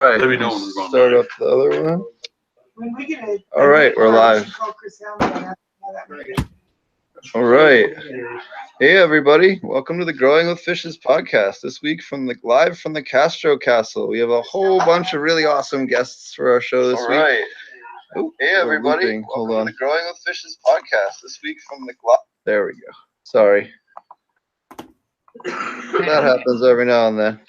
Right, let me know when we're going start live. up the other one. When we get it. All right, we're live. All right. Hey, everybody. Welcome to the Growing with Fishes podcast. This week live from the Castro Castle. We have a whole bunch of really awesome guests for our show this week. All right. Oh, Hey, everybody. looping. Hold Welcome on. to the Growing with Fishes podcast. This week from the There we go. Sorry. That happens every now and then.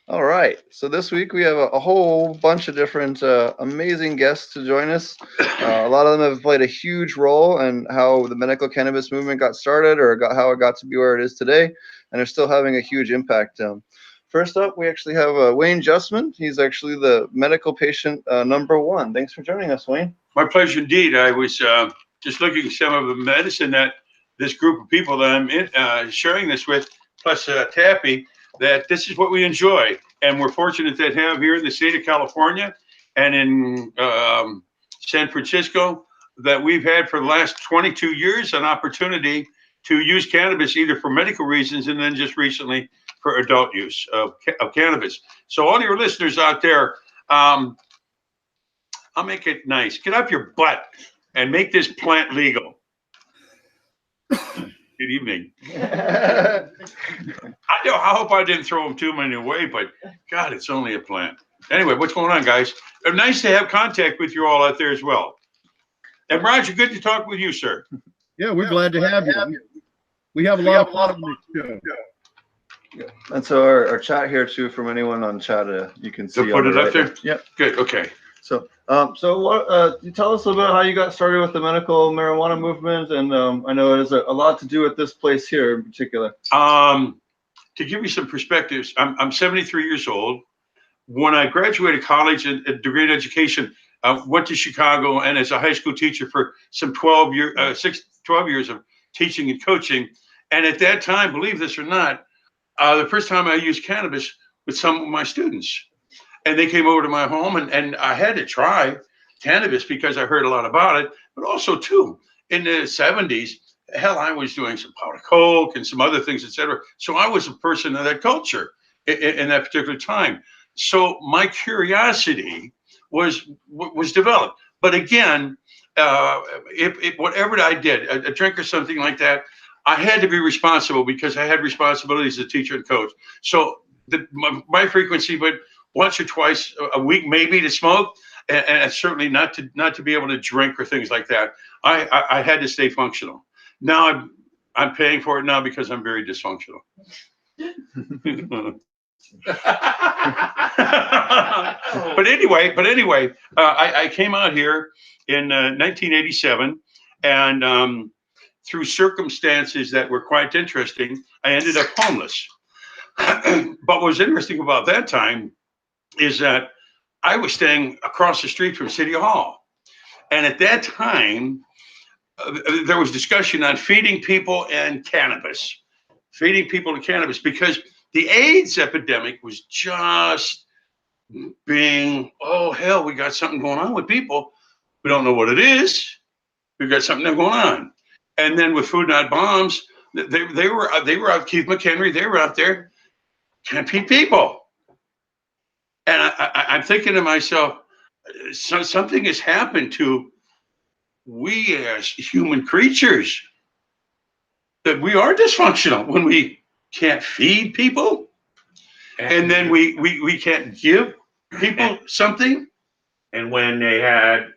All right. So this week we have a whole bunch of different amazing guests to join us. A lot of them have played a huge role in how the medical cannabis movement got started or how it got to be where it is today, and are still having a huge impact. First up, we actually have Wayne Justman. He's actually the medical patient #1. Thanks for joining us, Wayne. My pleasure indeed. I was just looking at some of the medicine that this group of people that I'm sharing this with, plus Tappy, that this is what we enjoy. And we're fortunate to have here in the state of California and in San Francisco that we've had for the last 22 years an opportunity to use cannabis either for medical reasons and then just recently for adult use of cannabis. So all your listeners out there, I'll make it nice. Get up your butt and make this plant legal. Good evening. I hope I didn't throw them too many away, but God, it's only a plant. Anyway, what's going on, guys? Nice to have contact with you all out there as well. And Roger, good to talk with you, sir. Yeah, we're glad to have you. We have a lot of fun on this show. Yeah. And so our chat here too, from anyone on chat, you can see. So put it up there? Yep. Good, okay. So what? You tell us a little bit how you got started with the medical marijuana movement, and I know it has a lot to do with this place here in particular. To give you some perspectives, I'm 73 years old. When I graduated college and degree in education, went to Chicago and as a high school teacher for some 12 years of teaching and coaching. And at that time, believe this or not, the first time I used cannabis with some of my students. And they came over to my home and I had to try cannabis because I heard a lot about it, but also too, in the 70s, hell, I was doing some powder coke and some other things, etc. So I was a person of that culture in that particular time. So my curiosity was developed. But again, if whatever I did, a drink or something like that, I had to be responsible because I had responsibilities as a teacher and coach. So my frequency would once or twice a week, maybe, to smoke, and certainly not to be able to drink or things like that. I had to stay functional. Now I'm paying for it now because I'm very dysfunctional. But anyway, I came out here in 1987, and through circumstances that were quite interesting, I ended up homeless. But what was interesting about that time is that I was staying across the street from City Hall. And at that time, there was discussion on feeding people and cannabis. Feeding people to cannabis because the AIDS epidemic was just being, oh, hell, we got something going on with people. We don't know what it is. We've got something going on. And then with Food Not Bombs, they were out, Keith McHenry, they were out there, can't feed people. And I'm thinking to myself, something has happened to we as human creatures, that we are dysfunctional when we can't feed people, and then we can't give people something. And when they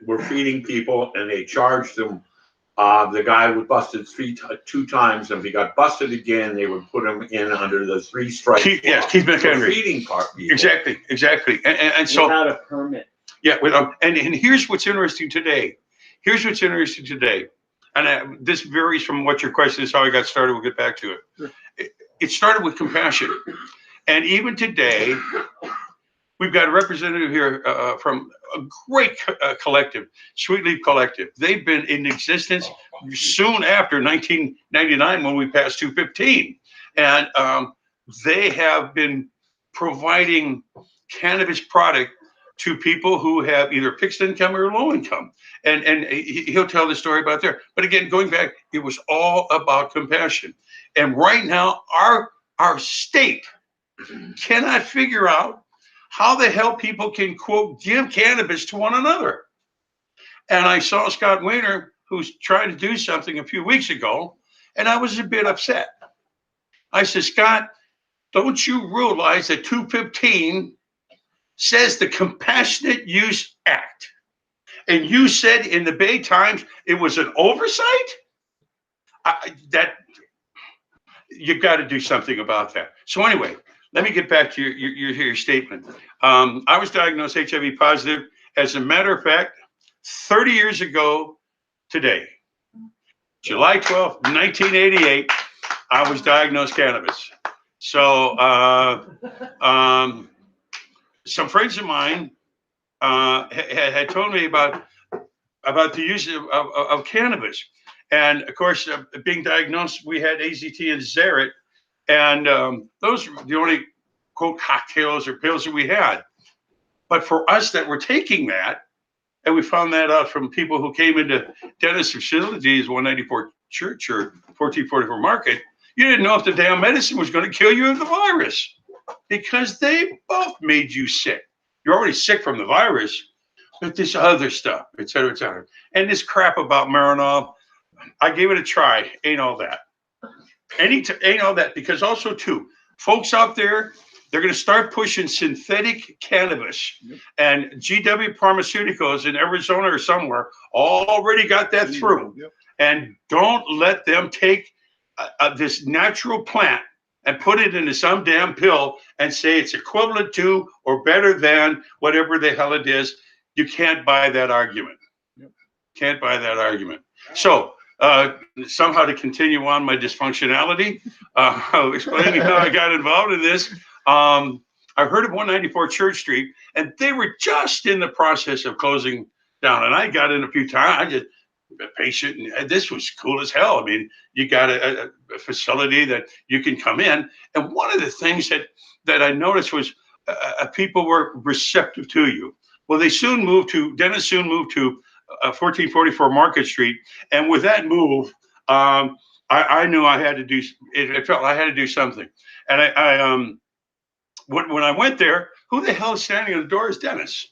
were feeding people and they charged them, the guy was busted two times, and if he got busted again, they would put him in under the 3 strikes. Keith McHenry. Feeding part people. Exactly. And so without a permit. Yeah, and here's what's interesting today. And this varies from what your question is, how I got started. We'll get back to it. Sure. It started with compassion. And even today, we've got a representative here from a great collective, Sweet Leaf Collective. They've been in existence soon after 1999 when we passed 215. And they have been providing cannabis product to people who have either fixed income or low income. And he'll tell the story about there. But again, going back, it was all about compassion. And right now, our state cannot figure out how the hell people can, quote, give cannabis to one another. And I saw Scott Wiener, who's trying to do something a few weeks ago, and I was a bit upset. I said, Scott, don't you realize that 215 says the Compassionate Use Act? And you said in the Bay Times it was an oversight? That you've got to do something about that. So anyway, let me get back to your statement. I was diagnosed HIV positive. As a matter of fact, 30 years ago today, July 12th, 1988, I was diagnosed cannabis. So some friends of mine had told me about the use of cannabis. And of course, being diagnosed, we had AZT and Xerit, and those were the only, quote, cocktails or pills that we had. But for us that were taking that, and we found that out from people who came into dentist facilities, 194 Church or 1444 Market, you didn't know if the damn medicine was going to kill you of the virus, because they both made you sick. You're already sick from the virus, but this other stuff, et cetera, et cetera. And this crap about Marinol, I gave it a try. Ain't all that. Ain't all that, because also, too, folks out there, they're going to start pushing synthetic cannabis. Yep. And GW Pharmaceuticals in Arizona or somewhere already got that through. Yep. And don't let them take this natural plant and put it into some damn pill and say it's equivalent to or better than whatever the hell it is. You can't buy that argument. Yep. Can't buy that argument. So somehow, to continue on my dysfunctionality, explaining how I got involved in this, I heard of 194 Church Street, and they were just in the process of closing down. And I got in a few times. I just a patient, and this was cool as hell. I mean, you got a facility that you can come in, and one of the things that I noticed was people were receptive to you. Well, Dennis soon moved to 1444 Market Street, and with that move, I knew I had to do. It felt I had to do something, and when I went there, who the hell is standing at the door is Dennis,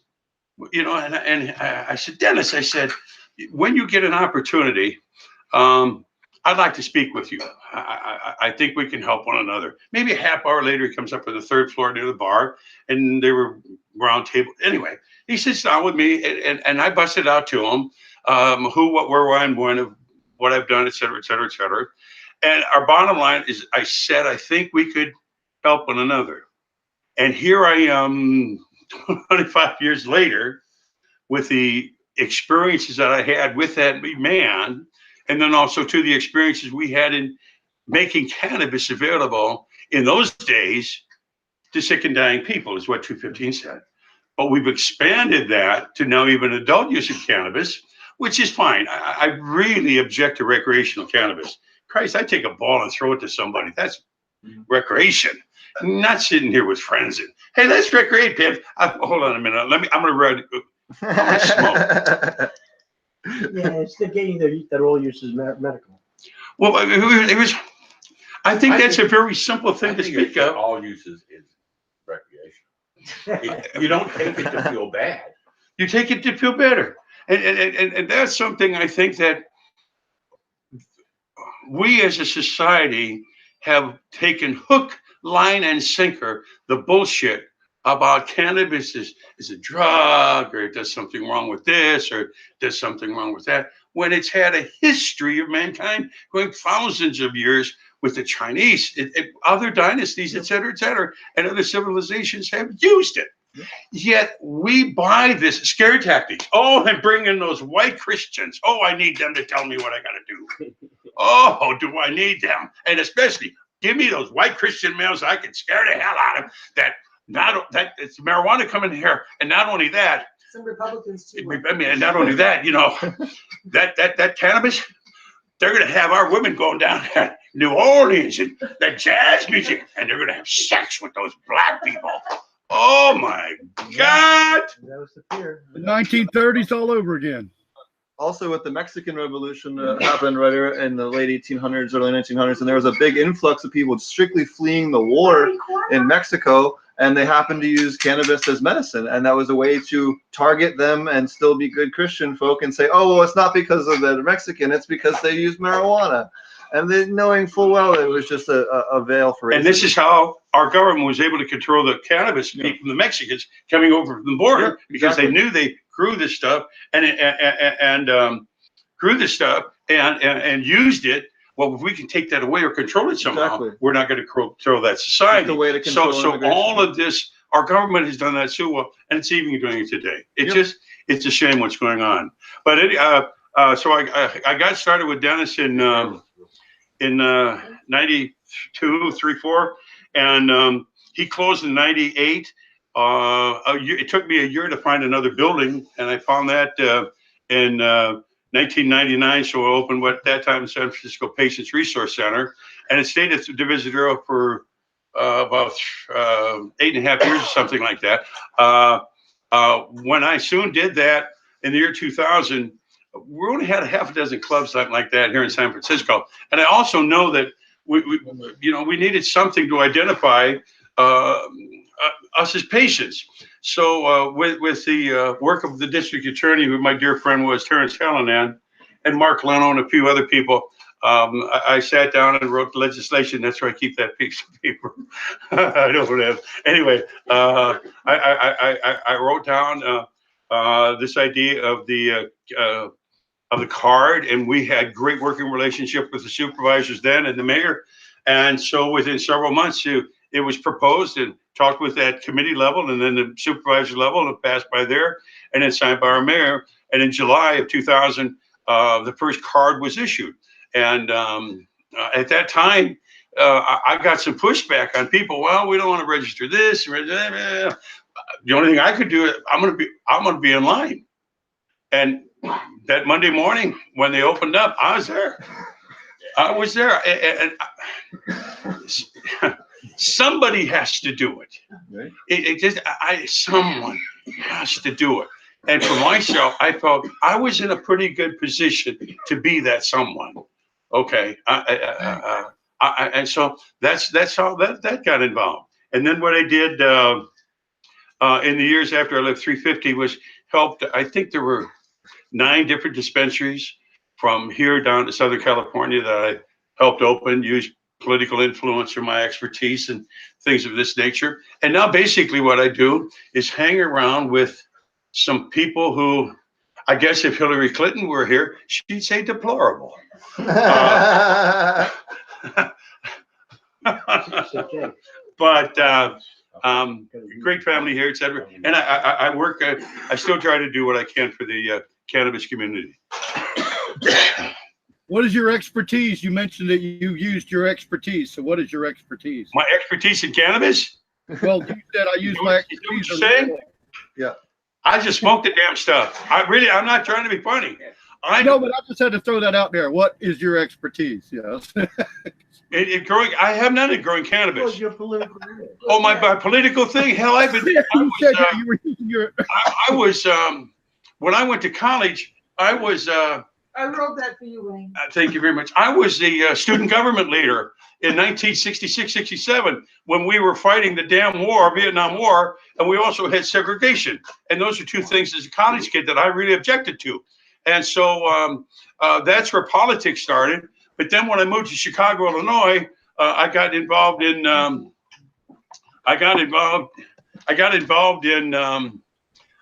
you know, and I said, Dennis, I said, when you get an opportunity, I'd like to speak with you. I think we can help one another. Maybe a half hour later, he comes up on the third floor near the bar, and they were round table. Anyway, he sits down with me, and I busted out to him who, what, where, why, and when, of what I've done, et cetera, et cetera, et cetera. And our bottom line is, I said, I think we could help one another. And here I am 25 years later with the experiences that I had with that man, and then also to the experiences we had in making cannabis available in those days to sick and dying people, is what 215 said. But we've expanded that to now even adult use of cannabis, which is fine. I really object to recreational cannabis. Christ, I take a ball and throw it to somebody. That's recreation. I'm not sitting here with friends and, hey, let's recreate, Pip. Hold on a minute. I'm going to run. I'm going to smoke. Yeah, it's the getting that all use is medical. Well, it was. I think that's a very simple thing to speak of. All uses is recreation. You don't take it to feel bad. You take it to feel better, and that's something I think that we as a society have taken hook, line, and sinker the bullshit about cannabis is a drug, or it does something wrong with this, or does something wrong with that, when it's had a history of mankind going thousands of years with the Chinese, other dynasties, et cetera, and other civilizations have used it. Yet we buy this scare tactics. Oh, and bring in those white Christians. Oh, I need them to tell me what I got to do. Oh, do I need them? And especially, give me those white Christian males I can scare the hell out of. That it's marijuana coming here, and not only that. Some Republicans too. I mean, and not only that, you know, that cannabis, they're going to have our women going down there, New Orleans, and that jazz music, and they're going to have sex with those black people. Oh my God! That was the fear. The 1930s all over again. Also, with the Mexican Revolution that happened right in the late 1800s, early 1900s, and there was a big influx of people strictly fleeing the war in Mexico, and they happened to use cannabis as medicine, and that was a way to target them and still be good Christian folk and say, oh, well, it's not because of the Mexican, it's because they use marijuana. And then knowing full well it was just a veil for racism. And this is how our government was able to control the cannabis from the Mexicans coming over from the border, because they knew they grew this stuff and used it. Well, if we can take that away or control it somehow, we're not going to control that society. The way to control so all of this, our government has done that so well, and it's even doing it today. It's a shame what's going on. But so I got started with Dennis in 92, 3, 4, and he closed in 98. It took me a year to find another building, and I found that in 1999. So I opened what at that time the San Francisco Patients Resource Center, and it stayed at the Divisadero for about 8.5 years or something like that. When I soon did that in the year 2000, we only had a half a dozen clubs, something like that, here in San Francisco. And I also know that we needed something to identify us as patients. So with the work of the district attorney, who my dear friend was, Terrence Callanan, and Mark Leno and a few other people, I sat down and wrote legislation. That's where I keep that piece of paper. I don't have. Anyway, I wrote down this idea of the card, and we had great working relationship with the supervisors then and the mayor. And so within several months, it was proposed and talked with at committee level and then the supervisor level, and it passed by there and then signed by our mayor. And in July of 2000, the first card was issued. And at that time, I got some pushback on people. Well, we don't want to register this. The only thing I could do is I'm going to be in line. And that Monday morning when they opened up, I was there. And somebody has to do it. Right. Someone has to do it. And for myself, I felt I was in a pretty good position to be that someone. Okay. And so that's how that got involved. And then what I did in the years after I left 350 was helped. I think there were 9 different dispensaries from here down to Southern California that I helped open, use political influence or my expertise and things of this nature. And now basically what I do is hang around with some people who, I guess if Hillary Clinton were here, she'd say deplorable. But great family here, etc. And I work. I still try to do what I can for the cannabis community. What is your expertise? You mentioned that you used your expertise. So what is your expertise? My expertise in cannabis? Well, you said I use my expertise. What you're saying? Yeah. I just smoke the damn stuff. I'm not trying to be funny. No, but I just had to throw that out there. What is your expertise? Yes. In growing, I have none in growing cannabis. Well, your political. Oh, my political thing. Hell, I've been. I was when I went to college. I was. I wrote that for you, Wayne. Thank you very much. I was the student government leader in 1966, 67, when we were fighting the damn war, Vietnam War, and we also had segregation. And those are two things as a college kid that I really objected to. And so that's where politics started. But then when I moved to Chicago, Illinois, I got involved in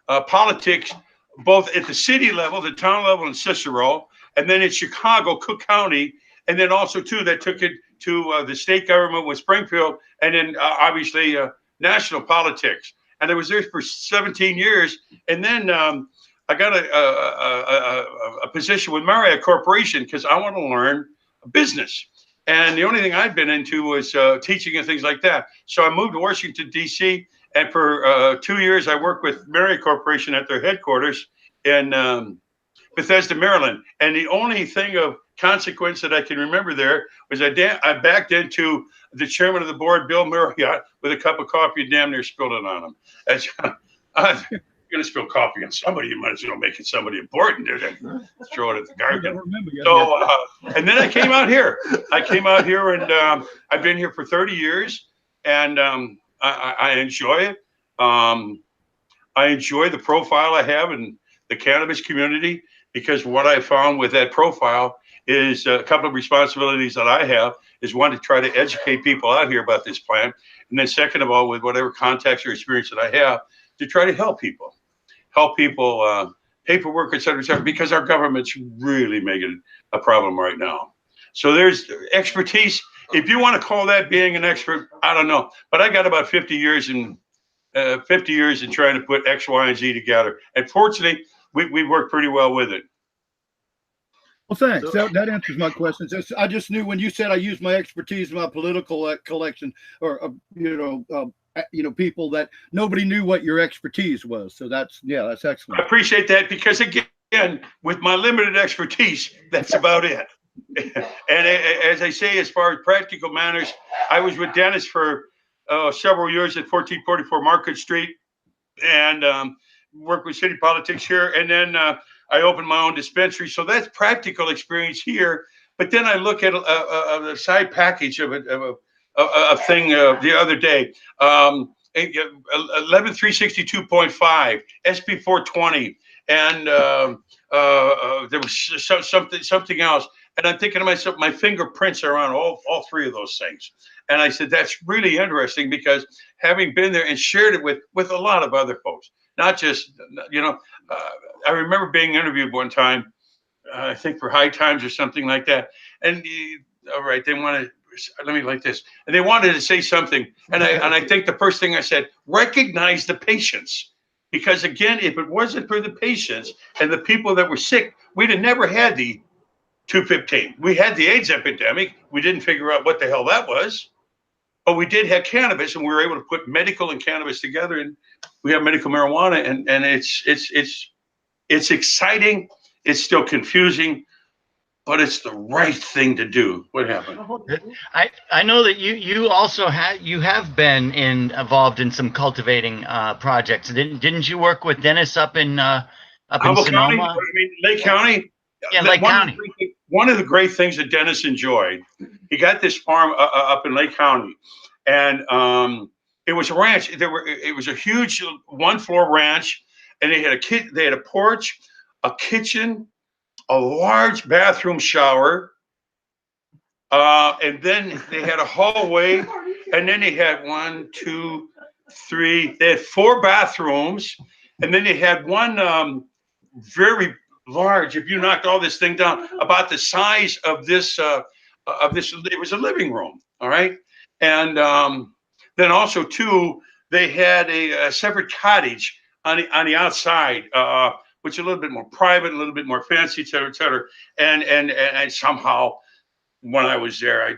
politics, both at the city level, the town level in Cicero, and then in Chicago, Cook County, and then also too that took it to the state government with Springfield, and then obviously national politics. And I was there for 17 years, and then I got a position with Marriott Corporation because I want to learn business. And the only thing I'd been into was teaching and things like that. So I moved to Washington, D.C., and for 2 years, I worked with Marriott Corporation at their headquarters in Bethesda, Maryland. And the only thing of consequence that I can remember there was I backed into the chairman of the board, Bill Marriott, with a cup of coffee and damn near spilled it on him. As, you're going to spill coffee on somebody, you might as well make it somebody important. Throw it at the garden. So, and then I came out here. And I've been here for 30 years. And I enjoy it. I enjoy the profile I have in the cannabis community, because what I found with that profile is a couple of responsibilities that I have is, one, to try to educate people out here about this plant. And then second of all, with whatever contacts or experience that I have, to try to help people, paperwork, et cetera, because our government's really making a problem right now. So there's expertise. If you want to call that being an expert, I don't know, but I got about 50 years in trying to put X, Y, and Z together. And fortunately, we worked pretty well with it. Well, thanks. That answers my questions. I just knew when you said I used my expertise in my political collection, or people, that nobody knew what your expertise was. So that's excellent. I appreciate that, because again, with my limited expertise, that's about it. And as I say, as far as practical matters, I was with Dennis for several years at 1444 Market Street, and worked with city politics here. And then I opened my own dispensary. So that's practical experience here. But then I look at a side package of a thing the other day. 11362.5, SB 420, and there was something else. And I'm thinking to myself, my fingerprints are on all three of those things. And I said, that's really interesting, because having been there and shared it with a lot of other folks, not just, I remember being interviewed one time, I think for High Times or something like that. And all right, they wanted, let me like this. And they wanted to say something. And I think the first thing I said, recognize the patients. Because again, if it wasn't for the patients and the people that were sick, we'd have never had the 215. We had the AIDS epidemic. We didn't figure out what the hell that was. But we did have cannabis, and we were able to put medical and cannabis together, and we have medical marijuana, and it's exciting. It's still confusing, but it's the right thing to do. What happened? I know that you also have been involved in some cultivating projects. Didn't you work with Dennis up in Humboldt County? Sonoma? I mean, Lake County. Yeah, Lake County. One of the great things that Dennis enjoyed, he got this farm up in Lake County, and it was a ranch. It was a huge 1-floor ranch, and they had a porch, a kitchen, a large bathroom shower, and then they had a hallway, and then they had 1, 2, 3. They had 4 bathrooms, and then they had one very large. If you knocked all this thing down, about the size of this, it was a living room. All right, and then also too, they had a separate cottage on the outside, which is a little bit more private, a little bit more fancy, et cetera, et cetera. And somehow, when I was there, I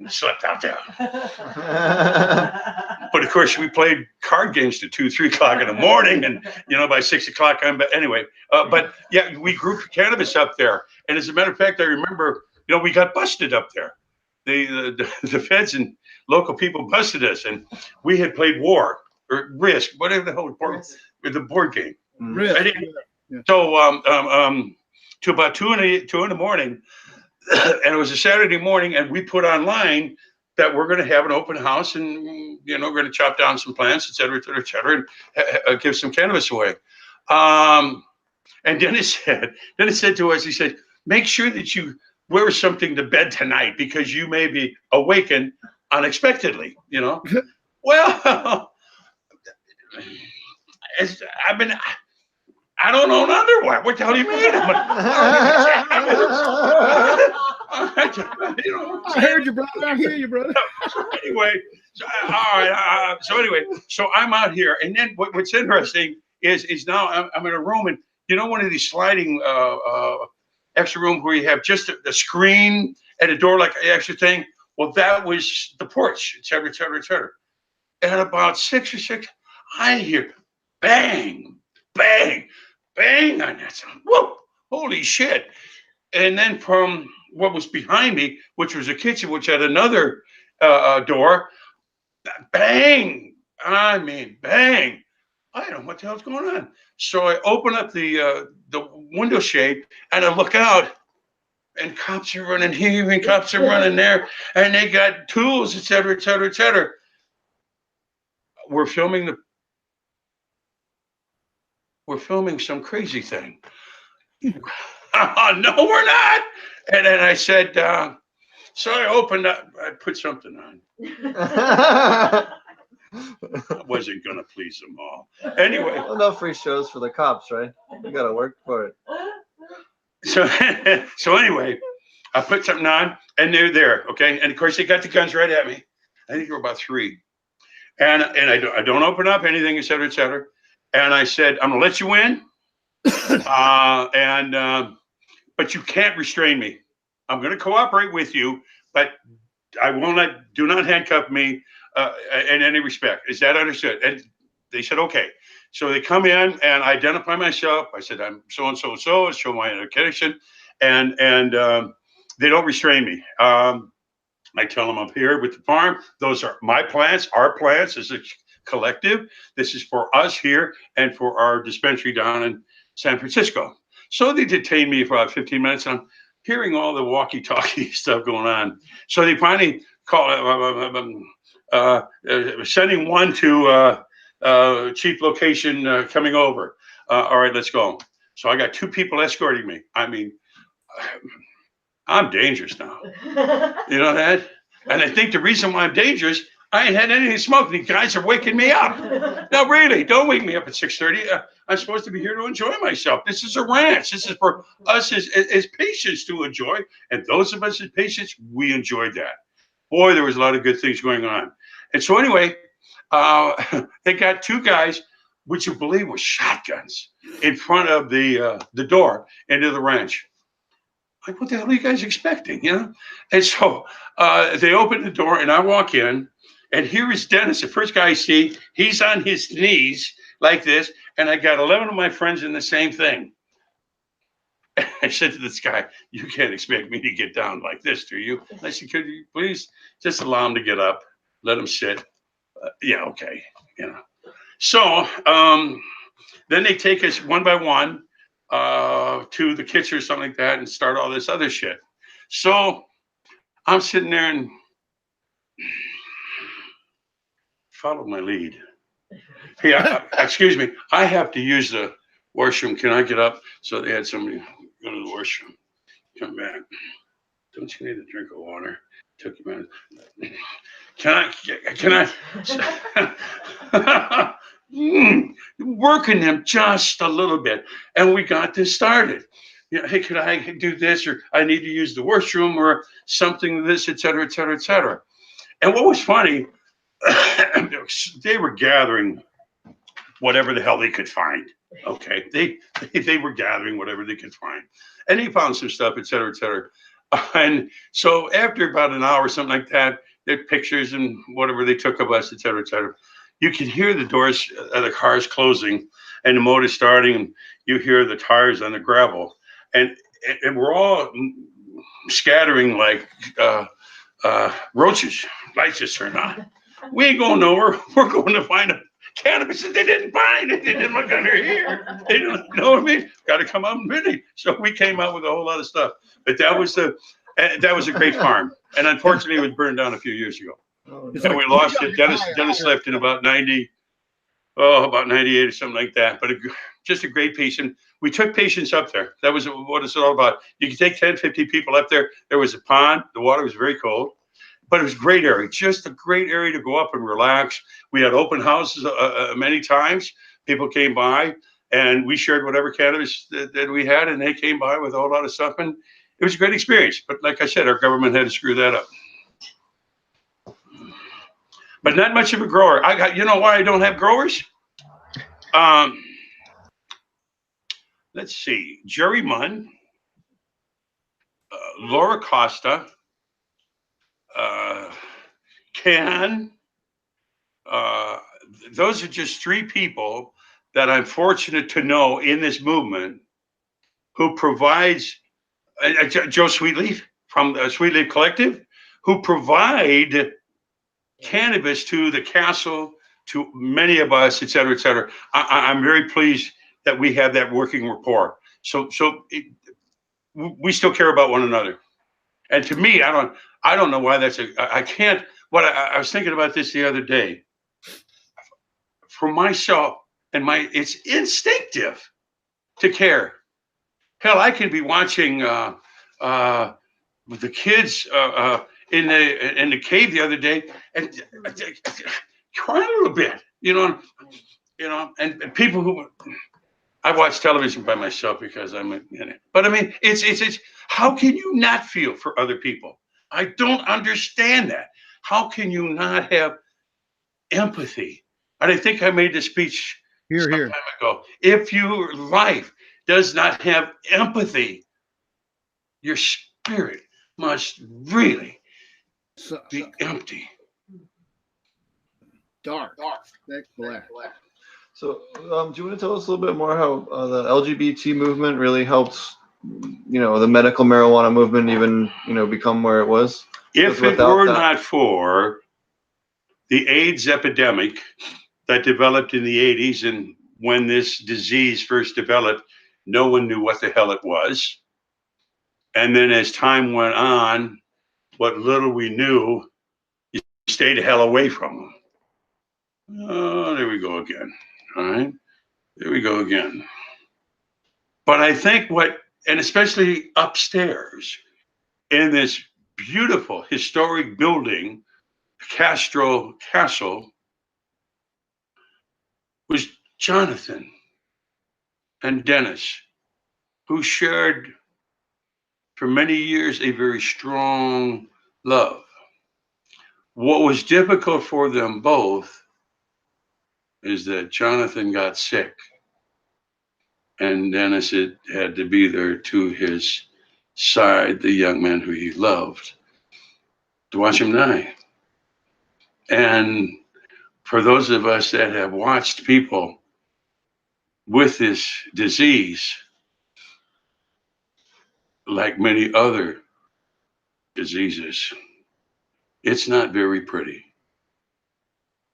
slept out there. But of course, we played card games to 2, 3 o'clock in the morning, and by 6 o'clock, anyway. But yeah, we grew cannabis up there, and as a matter of fact, I remember, we got busted up there. The feds and local people busted us, and we had played War or Risk, whatever the hell the board game. Risk. So to about 2 in the morning, and it was a Saturday morning, and we put online that we're going to have an open house, and we're going to chop down some plants, et cetera, and give some cannabis away. And Dennis said to us, he said, make sure that you wear something to bed tonight, because you may be awakened unexpectedly. Well, I don't own underwear. What the hell do you mean? I heard you, brother. I hear you, brother. Anyway, all right. So I'm out here, and then what's interesting is now I'm in a room, and one of these sliding extra rooms where you have just a screen and a door, like an extra thing. Well, that was the porch, et cetera, et cetera, et cetera. And at about 6 or 6, I hear bang, bang, bang on that sound. Whoa, holy shit. And then from what was behind me, which was a kitchen, which had another door, bang. I mean, bang. I don't know what the hell's going on. So I open up the window shade, and I look out, and cops are running here and cops are running there, and they got tools, et cetera, et cetera, et cetera. We're filming some crazy thing. No, we're not. And then I said, so I opened up, I put something on. I wasn't going to please them all. Anyway. Well, no free shows for the cops, right? You got to work for it. So anyway, I put something on, and they're there, okay? And of course, they got the guns right at me. I think there were about 3. And I don't open up anything, et cetera, et cetera. And I said, I'm going to let you in. But you can't restrain me. I'm going to cooperate with you, but I won't do not handcuff me in any respect. Is that understood? And they said, okay. So they come in and identify myself. I said, I'm so-and-so and so, show my identification. And they don't restrain me. I tell them I'm here with the farm. Those are my plants, our plants as a collective. This is for us here and for our dispensary down in San Francisco. So they detained me for about 15 minutes. And I'm hearing all the walkie-talkie stuff going on. So they finally call, sending one to chief location coming over. All right, let's go. So I got 2 people escorting me. I mean, I'm dangerous now. You know that? And I think the reason why I'm dangerous, I ain't had anything to smoke. These guys are waking me up. No, really, don't wake me up at 6:30. I'm supposed to be here to enjoy myself. This is a ranch. This is for us as patients to enjoy. And those of us as patients, we enjoyed that. Boy, there was a lot of good things going on. And so anyway, they got 2 guys, which you believe were shotguns, in front of the door into the ranch. Like, what the hell are you guys expecting, you know? And so they open the door, and I walk in, and here is Dennis, the first guy I see. He's on his knees like this, and I got 11 of my friends in the same thing. I said to this guy, you can't expect me to get down like this, do you? I said, could you please just allow him to get up, let him sit? Yeah, okay, you know. So then they take us one by one to the kitchen or something like that and start all this other shit. So I'm sitting there and follow my lead. Hey, excuse me, I have to use the washroom. Can I get up? So they had somebody go to the washroom, come back. Don't you need a drink of water? Took a minute. Can I? Working them just a little bit, and we got this started. You know, hey, could I do this, or I need to use the washroom, or something, this, et cetera, et cetera, et cetera. And what was funny, they were gathering whatever the hell they could find. Okay, they were gathering whatever they could find, and they found some stuff, et cetera, et cetera. And so after about an hour, something like that, their pictures and whatever they took of us, et cetera, et cetera. You can hear the doors of the cars closing and the motor starting, and you hear the tires on the gravel. And we're all scattering like roaches. Lights just turned on. We ain't going nowhere. We're going to find a cannabis that they didn't find. They didn't look under here. They didn't know what I mean. Got to come out and really. So we came out with a whole lot of stuff. But that was a great farm. And unfortunately, it was burned down a few years ago. And we lost it. Dennis left in about 98 or something like that. But just a great piece. And we took patients up there. That was what it's all about. You could take 10, 50 people up there. There was a pond. The water was very cold. But it was a great area, just a great area to go up and relax. We had open houses many times. People came by, and we shared whatever cannabis that we had, and they came by with a whole lot of stuff. And it was a great experience. But like I said, our government had to screw that up. But not much of a grower. You know why I don't have growers? Let's see. Jerry Munn, Laura Costa, Ken. Those are just 3 people that I'm fortunate to know in this movement who provides, Joe Sweetleaf from the Sweetleaf Collective, who provide cannabis to the castle, to many of us, et cetera, et cetera. I'm very pleased that we have that working rapport. So we still care about one another. And to me, I don't know why that's I can't. What I was thinking about this the other day. For myself and it's instinctive to care. Hell, I can be watching with the kids in the cave the other day and crying a little bit, and people who I watch television by myself because I'm in it. But I mean, it's how can you not feel for other people? I don't understand that. How can you not have empathy? And I think I made this speech some time ago. If your life does not have empathy, your spirit must really be empty. Dark. Thick black. So, do you want to tell us a little bit more how the LGBT movement really helped, the medical marijuana movement even, become where it was? If it were not for the AIDS epidemic that developed in the 80s, and when this disease first developed, no one knew what the hell it was. And then as time went on, what little we knew, you stayed the hell away from them. Oh, there we go again. All right. There we go again. But I think and especially upstairs in this beautiful historic building, Castro Castle, was Jonathan and Dennis, who shared for many years a very strong love. What was difficult for them both is that Jonathan got sick and Dennis had to be there to his side, the young man who he loved, to watch him die. And for those of us that have watched people with this disease, like many other diseases, it's not very pretty.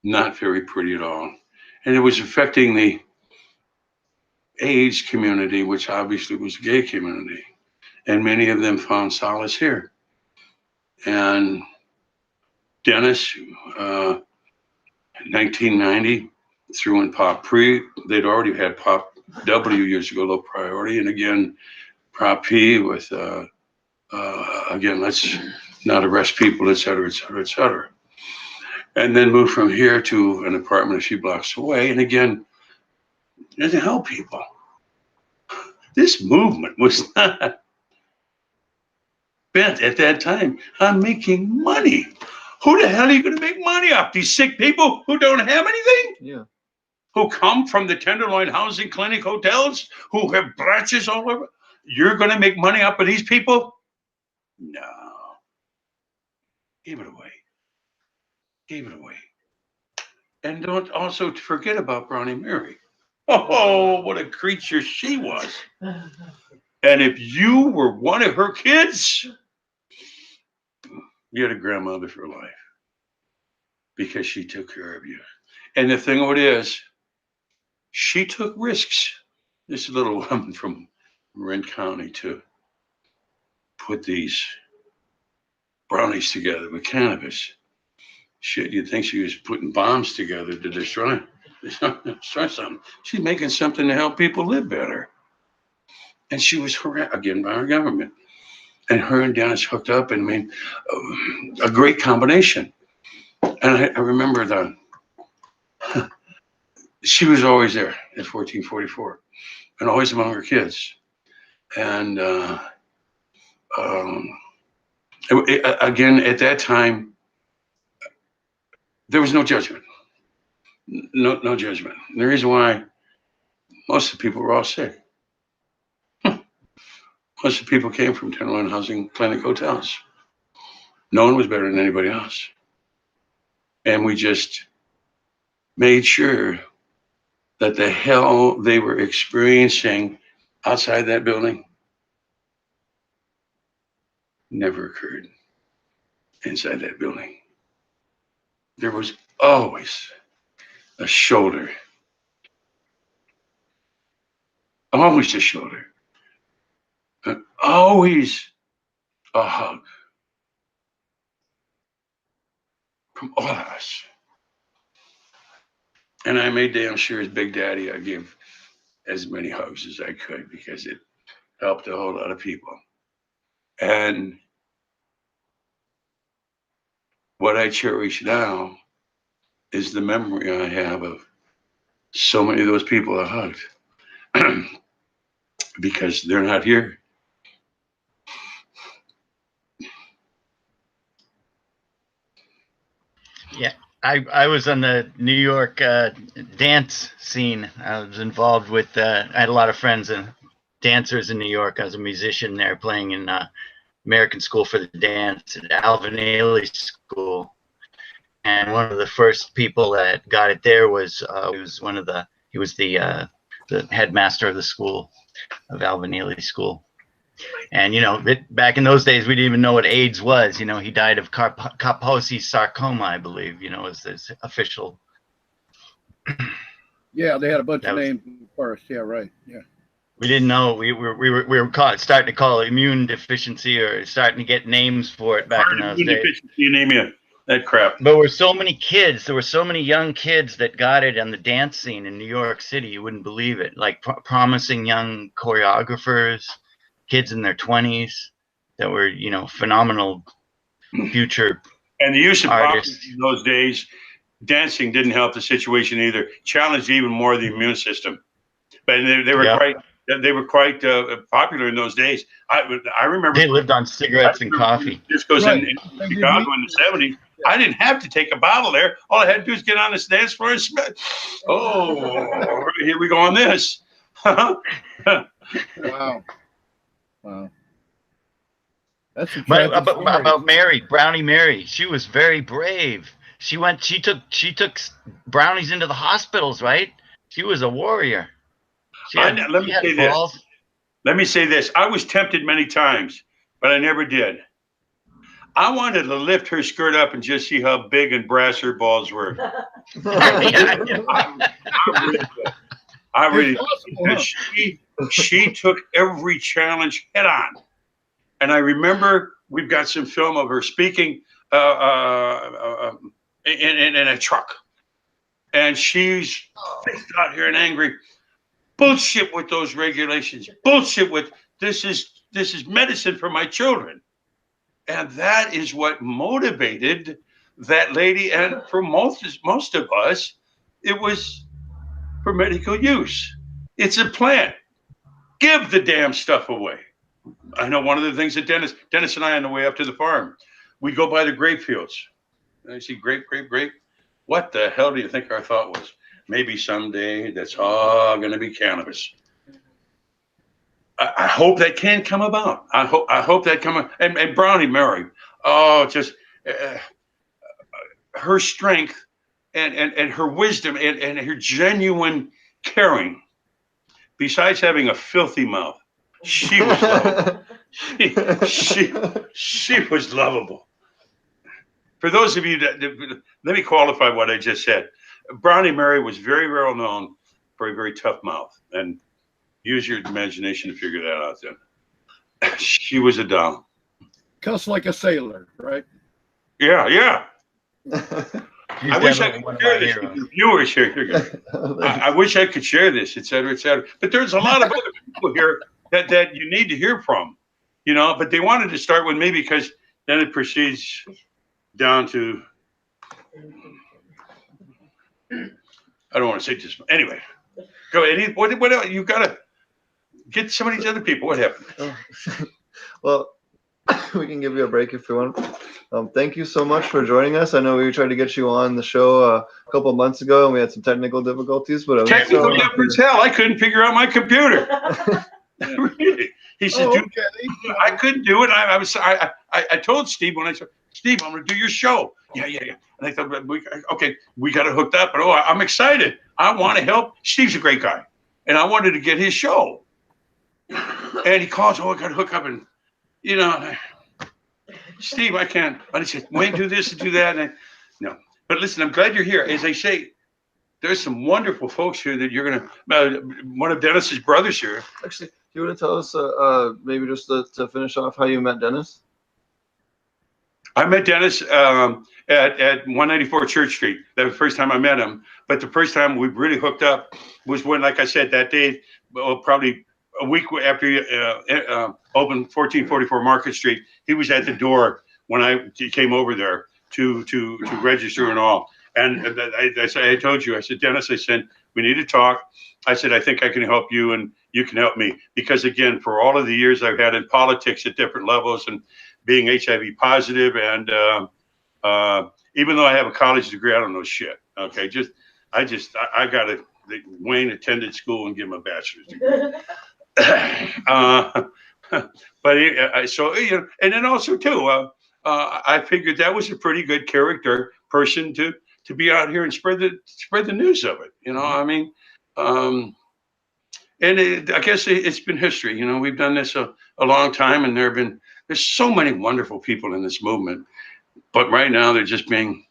Not very pretty at all. And it was affecting the AIDS community, which obviously was the gay community. And many of them found solace here. And Dennis, 1990, threw in Pop Pre. They'd already had Pop W years ago, low priority. And again, Prop P with, again, let's not arrest people, et cetera, et cetera, et cetera. And then moved from here to an apartment a few blocks away. And again, to help people. This movement was not bent at that time on making money. Who the hell are you going to make money off? These sick people who don't have anything? Yeah. Who come from the Tenderloin Housing Clinic hotels, who have branches all over? You're going to make money off of these people? No. Give it away. Give it away. And don't also forget about Brownie Mary. Oh, what a creature she was. And if you were one of her kids, you had a grandmother for life because she took care of you. And the thing of it is, she took risks. This little woman from Marin County to put these brownies together with cannabis. Shit, you'd think she was putting bombs together to destroy something. She's making something to help people live better. And she was harassed again by our government. And her and Dennis hooked up and made a great combination. And I remember she was always there at 1444 and always among her kids. And again, at that time, there was no judgment. No judgment. And the reason why most of the people were all sick. Most of the people came from Tenderloin Housing Clinic hotels. No one was better than anybody else. And we just made sure that the hell they were experiencing outside that building never occurred inside that building. There was always a shoulder. Always a shoulder always a hug from all of us. And I made damn sure as Big Daddy, I gave as many hugs as I could because it helped a whole lot of people. And what I cherish now is the memory I have of so many of those people I hugged because they're not here. Yeah, I was on the New York dance scene. I was involved with. I had a lot of friends and dancers in New York. I was a musician there, playing in American School for the Dance at Alvin Ailey School. And one of the first people that got it there was he was the headmaster of the school of Alvin Ailey School. And back in those days, we didn't even know what AIDS was. He died of Kaposi sarcoma, I believe. Was his official. Yeah, they had a bunch of names first. Yeah, right. Yeah. We didn't know. We were starting to call it immune deficiency, or starting to get names for it back in those days. Deficiency anemia, that crap. But there were so many kids. There were so many young kids that got it on the dance scene in New York City. You wouldn't believe it. Like promising young choreographers, kids in their 20s that were, phenomenal future. And the use of artists in those days, dancing didn't help the situation either. Challenged even more the immune system. But they were quite popular in those days. I remember they lived on cigarettes and coffee. This goes in Chicago in the 70s. I didn't have to take a bottle there. All I had to do is get on this dance floor and smell. Oh, here we go on this. Wow. That's about Mary, Brownie Mary. She was very brave. She took brownies into the hospitals, right? She was a warrior. Let me say this. I was tempted many times, but I never did. I wanted to lift her skirt up and just see how big and brass her balls were. I really did. She took every challenge head on. And I remember we've got some film of her speaking in a truck. And she's out here and angry. Bullshit with those regulations. Bullshit with this is medicine for my children. And that is what motivated that lady. And for most of us, it was for medical use. It's a plant. Give the damn stuff away. I know one of the things that Dennis and I on the way up to the farm, we'd go by the grape fields. And I see grape. What the hell do you think our thought was? Maybe someday that's all going to be cannabis. I hope that can come about. I hope that come about. And Brownie Mary, just her strength and her wisdom and her genuine caring. Besides having a filthy mouth, she was lovable. she was lovable. For those of you that let me qualify what I just said. Brownie Mary was very well known for a very tough mouth, and use your imagination to figure that out. Then she was a doll. Cuss like a sailor, right? Yeah. I wish I could share this with the viewers here. I wish I could share this, et cetera, et cetera. But there's a lot of other people here that you need to hear from, but they wanted to start with me because then it proceeds down to, I don't want to say just, anyway, go ahead. What else? You've got to get some of these other people. What happened? Well, we can give you a break if you want. Thank you so much for joining us. I know we tried to get you on the show a couple of months ago, and we had some technical difficulties. But technical difficulties, hell, I couldn't figure out my computer. Really? He said, "Dude, I couldn't do it." I told Steve when I said, "Steve, I'm going to do your show." Yeah. And I thought, okay, we got it hooked up. But I'm excited. I want to help. Steve's a great guy, and I wanted to get his show. And he calls, I got to hook up, and Steve, I can't. And he said, Wayne, do this and do that. And no. But listen, I'm glad you're here. As I say, there's some wonderful folks here that you're going to, one of Dennis's brothers here. Actually, you want to tell us, maybe just to finish off, how you met Dennis? I met Dennis at 194 Church Street. That was the first time I met him. But the first time we really hooked up was when, like I said, that day, probably a week after opened 1444 Market Street, he was at the door when I came over there to register and all. And I told you, I said, Dennis, I said, we need to talk. I said, I think I can help you and you can help me. Because again, for all of the years I've had in politics at different levels and being HIV positive, and even though I have a college degree, I don't know shit. Okay, I got a Wayne attended school and give him a bachelor's degree. But so and then also too, I figured that was a pretty good character person to be out here and spread the news of it. I mean, and I guess it's been history. We've done this a long time, and there's so many wonderful people in this movement, but right now they're just being.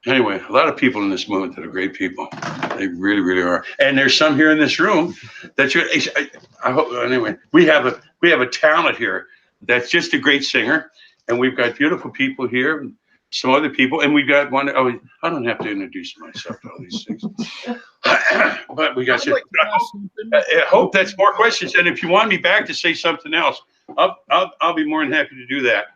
Anyway, a lot of people in this movement that are great people. They really, really are. And there's some here in this room that I hope. Anyway, we have a talent here that's just a great singer, and we've got beautiful people here, and some other people, and we've got one. Oh, I don't have to introduce myself to all these things, but we got. I hope that's more questions. And if you want me back to say something else, I'll be more than happy to do that.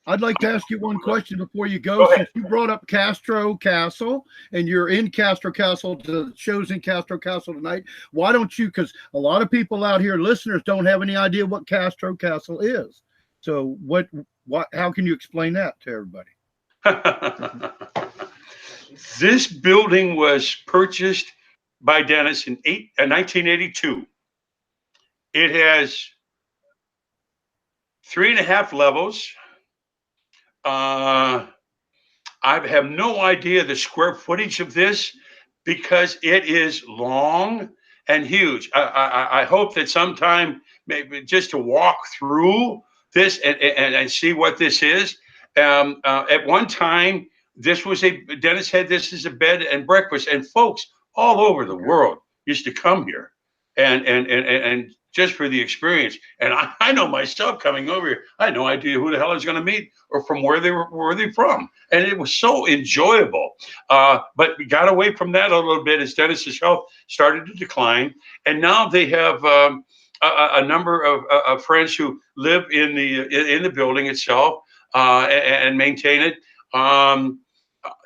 I'd like to ask you one question before you go. Since you brought up Castro Castle and you're in Castro Castle, the show's in Castro Castle tonight, why don't you, because a lot of people out here, listeners, don't have any idea what Castro Castle is. So how can you explain that to everybody? This building was purchased by Dennis in 1982. It has 3.5 levels. I have no idea the square footage of this because it is long and huge. I hope that sometime, maybe just to walk through this and see what this is. At one time, Dennis had this as a bed and breakfast, and folks all over the world used to come here and just for the experience. And I know myself coming over here, I had no idea who the hell I was going to meet or from where they from. And it was so enjoyable. But we got away from that a little bit as Dennis's health started to decline. And now they have a number of friends who live in the building itself and maintain it.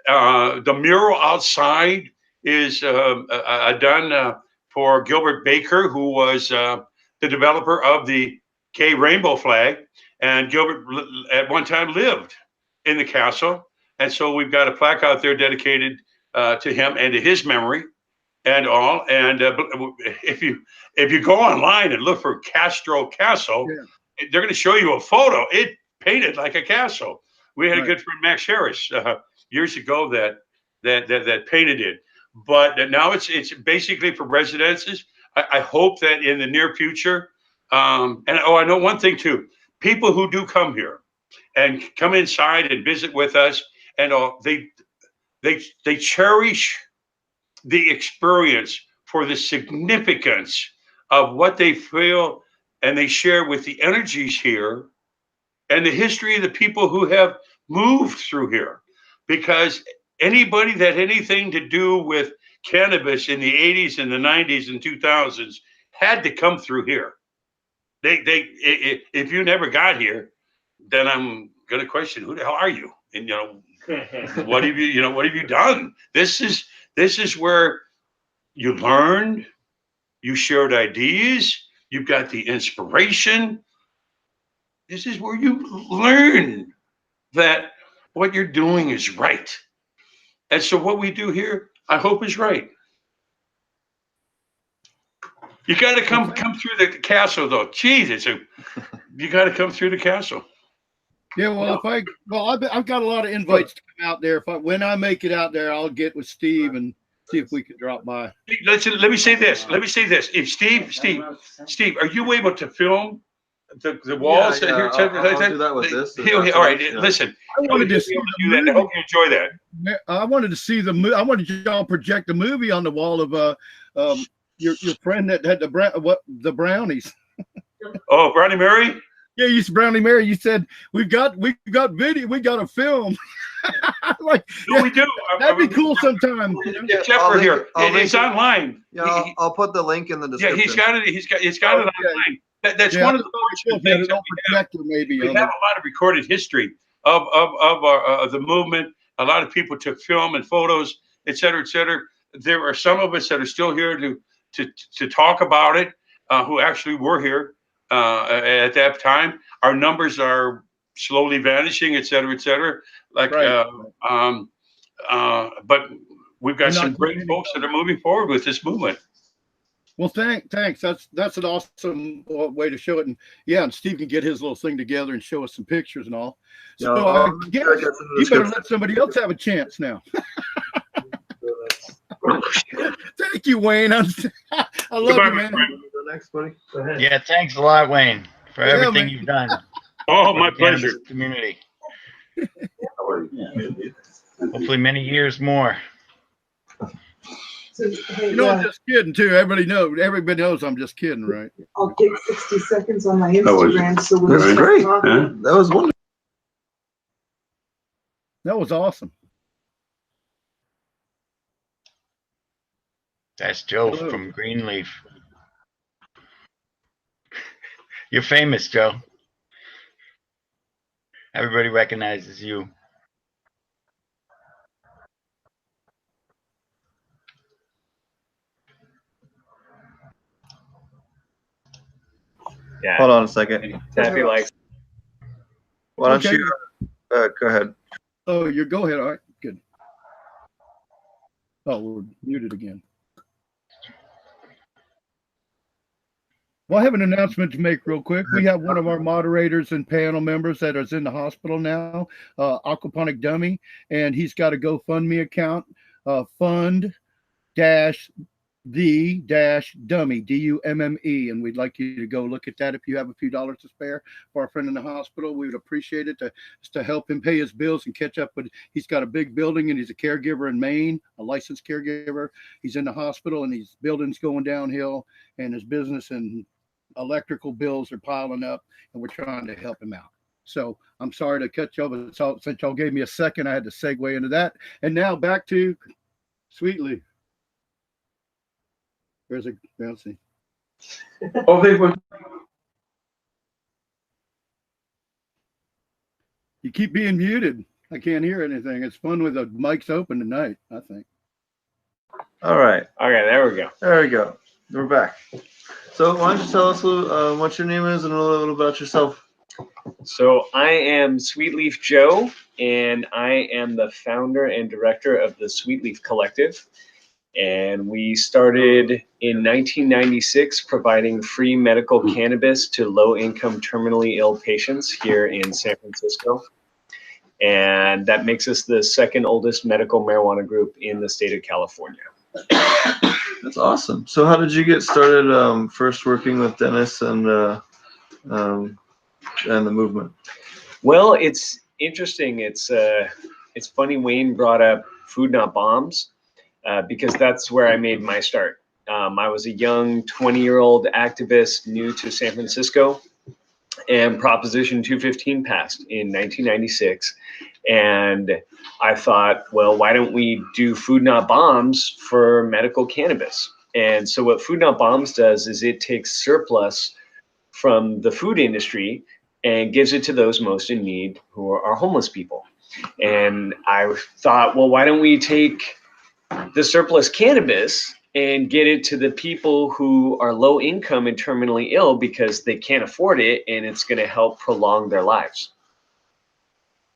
The mural outside is done for Gilbert Baker, who was the developer of the gay rainbow flag. And Gilbert at one time lived in the castle. And so we've got a plaque out there dedicated to him and to his memory and all. And if you go online and look for Castro Castle, they're going to show you a photo. It painted like a castle. We had a good friend, Max Harris, years ago that painted it. But now it's basically for residences. I hope that in the near future, and I know one thing too, people who do come here and come inside and visit with us and all, they cherish the experience for the significance of what they feel, and they share with the energies here and the history of the people who have moved through here. Because anybody that had anything to do with cannabis in the 80s and the 90s and 2000s had to come through here. If you never got here, then I'm going to question, who the hell are you? And what have you done? This is where you learned, you shared ideas, you've got the inspiration. This is where you learn that what you're doing is right. And so what we do here, I hope is right. You got to come through the castle, though. Jeez, you got to come through the castle. Yeah, well, I've got a lot of invites to come out there. When I make it out there, I'll get with Steve and see if we can drop by. Let me say this. If Steve, are you able to film the walls? Yeah, I'll do that with this. All right, listen. I wanted to see do that. I hope you enjoy that. I wanted to see the movie. I wanted y'all project the movie on the wall of your friend that had the brownies. Oh, Brownie Mary. Yeah, you said Brownie Mary. You said we've got video, we got a film. Like, No, yeah, we do. that'd be cool sometime. You know? Get Jeffrey here. It's online. Yeah, I'll put the link in the Yeah, description. he's got it online. That's Yeah, one of the fortunate things that projector maybe. we have a lot of recorded history of the movement. A lot of people took film and photos, et cetera, et cetera. There are some of us that are still here to talk about it, who actually were here at that time. Our numbers are slowly vanishing, et cetera, et cetera. Like, Right. but we've got You're some not great doing folks that are moving forward with this movement. Well, thanks. That's an awesome way to show it. And yeah, and Steve can get his little thing together and show us some pictures and all. So Yeah, I guess I guess in the you better description. let somebody else have a chance now. Thank you, Wayne. I love Goodbye, you, my man. friend. The next, buddy. Go ahead. Yeah, thanks a lot, Wayne, for Yeah, everything man. you've done Oh, for my the cannabis pleasure. community. Hopefully, many years more. So, hey, You know, I'm just kidding too. Everybody knows I'm just kidding, right? I'll get 60 seconds on my was- Instagram, so when That was we start great. talking- Huh? That was wonderful. That was awesome. That's Joe Hello. from Greenleaf. You're famous, Joe. Everybody recognizes you. Yeah. Hold on a second. Happy like Why don't Okay. you go ahead? Oh, you go ahead. All right, good. Oh, we're muted again. Well, I have an announcement to make real quick. We have one of our moderators and panel members that is in the hospital now, Aquaponic Dummy, and he's got a GoFundMe account, fund-the-dummy, D-U-M-M-E, and we'd like you to go look at that if you have a few dollars to spare for our friend in the hospital. We would appreciate it to help him pay his bills and catch up with. He's got a big building and he's a caregiver in Maine, a licensed caregiver. He's in the hospital and his building's going downhill and his business and electrical bills are piling up, and we're trying to help him out. So I'm sorry to cut you off, but since y'all gave me a second, I had to segue into that. And now back to Sweetleaf. Where's it bouncing? You keep being muted. I can't hear anything. It's fun with the mics open tonight, I think. All right. okay, there we go. There we go. We're back. So why don't you tell us what your name is and a little about yourself? So I am Sweetleaf Joe, and I am the founder and director of the Sweetleaf Collective. And we started in 1996 providing free medical cannabis to low-income terminally ill patients here in San Francisco. And that makes us the second oldest medical marijuana group in the state of California. That's awesome. So how did you get started first working with Dennis and the movement? Well, it's interesting. It's funny Wayne brought up Food Not Bombs because that's where I made my start. I was a young 20-year-old activist new to San Francisco, and Proposition 215 passed in 1996. And I thought, well, why don't we do Food Not Bombs for medical cannabis? And so what Food Not Bombs does is it takes surplus from the food industry and gives it to those most in need, who are homeless people. And I thought, well, why don't we take the surplus cannabis and get it to the people who are low income and terminally ill because they can't afford it, and it's going to help prolong their lives.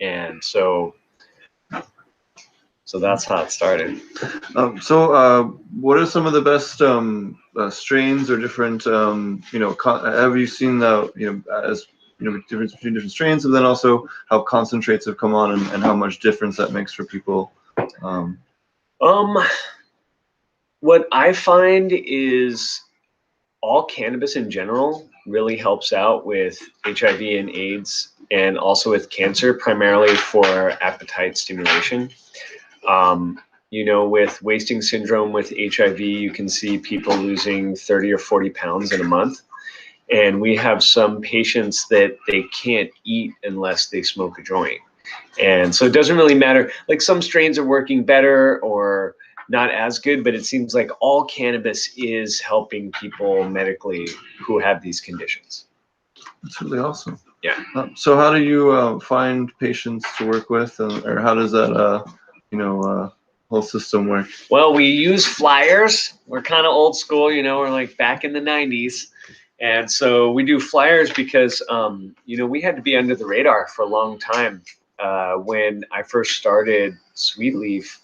And so that's how it started. What are some of the best strains or different, have you seen difference between different strains, and then also how concentrates have come on and how much difference that makes for people? What I find is all cannabis in general really helps out with HIV and AIDS, and also with cancer, primarily for appetite stimulation. You know, with wasting syndrome, with HIV, you can see people losing 30 or 40 pounds in a month. And we have some patients that they can't eat unless they smoke a joint. And so it doesn't really matter. Like some strains are working better or not as good, but it seems like all cannabis is helping people medically who have these conditions. That's really awesome. Yeah. So how do you find patients to work with, or how does that whole system work? Well, we use flyers. We're kind of old school, you know, we're like back in the 90s. And so we do flyers because, you know, we had to be under the radar for a long time. When I first started Sweet Leaf,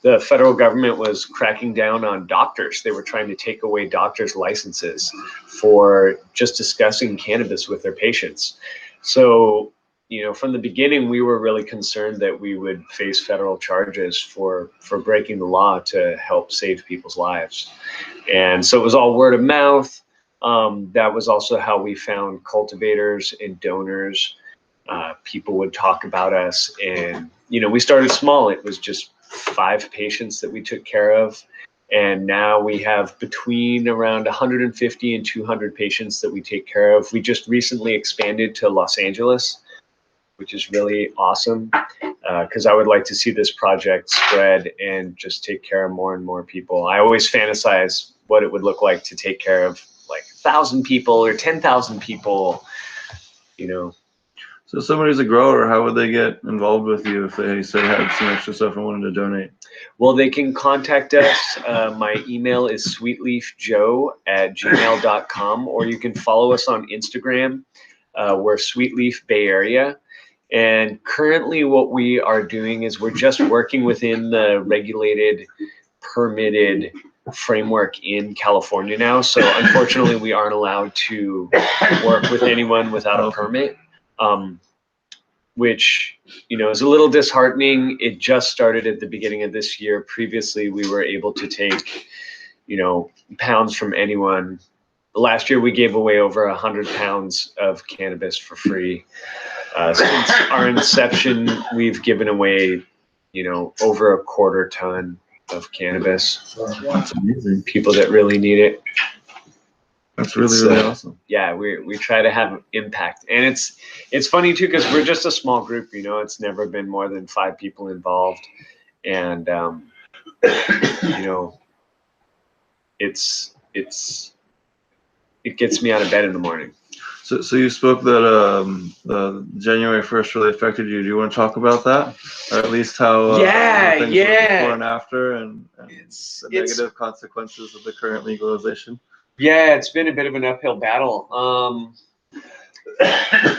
the federal government was cracking down on doctors. They were trying to take away doctors' licenses for just discussing cannabis with their patients. So, you know, from the beginning, we were really concerned that we would face federal charges for breaking the law to help save people's lives. And so it was all word of mouth. That was also how we found cultivators and donors. People would talk about us, and you know, we started small. It was just 5 patients that we took care of, and now we have between around 150 and 200 patients that we take care of. We just recently expanded to Los Angeles, which is really awesome, because I would like to see this project spread and just take care of more and more people. I always fantasize what it would look like to take care of like 1,000 people or 10,000 people, you know. So somebody's a grower, how would they get involved with you if they say had some extra stuff and wanted to donate? Well, they can contact us. My email is sweetleafjoe@gmail.com, or you can follow us on Instagram. We're Sweetleaf Bay Area. And currently what we are doing is we're just working within the regulated, permitted framework in California now. So unfortunately, we aren't allowed to work with anyone without a permit. Which, you know, is a little disheartening. It just started at the beginning of this year. Previously, we were able to take, you know, pounds from anyone. Last year, we gave away over 100 pounds of cannabis for free. Since our inception, we've given away, you know, over a 1/4 ton of cannabis. That's amazing. People that really need it. That's really awesome. Yeah, we try to have impact, and it's funny too because we're just a small group. You know, it's never been more than 5 people involved, and you know, it gets me out of bed in the morning. So you spoke that the January 1st really affected you. Do you want to talk about that, or at least how things were before and after, and the negative consequences of the current legalization? Yeah, it's been a bit of an uphill battle.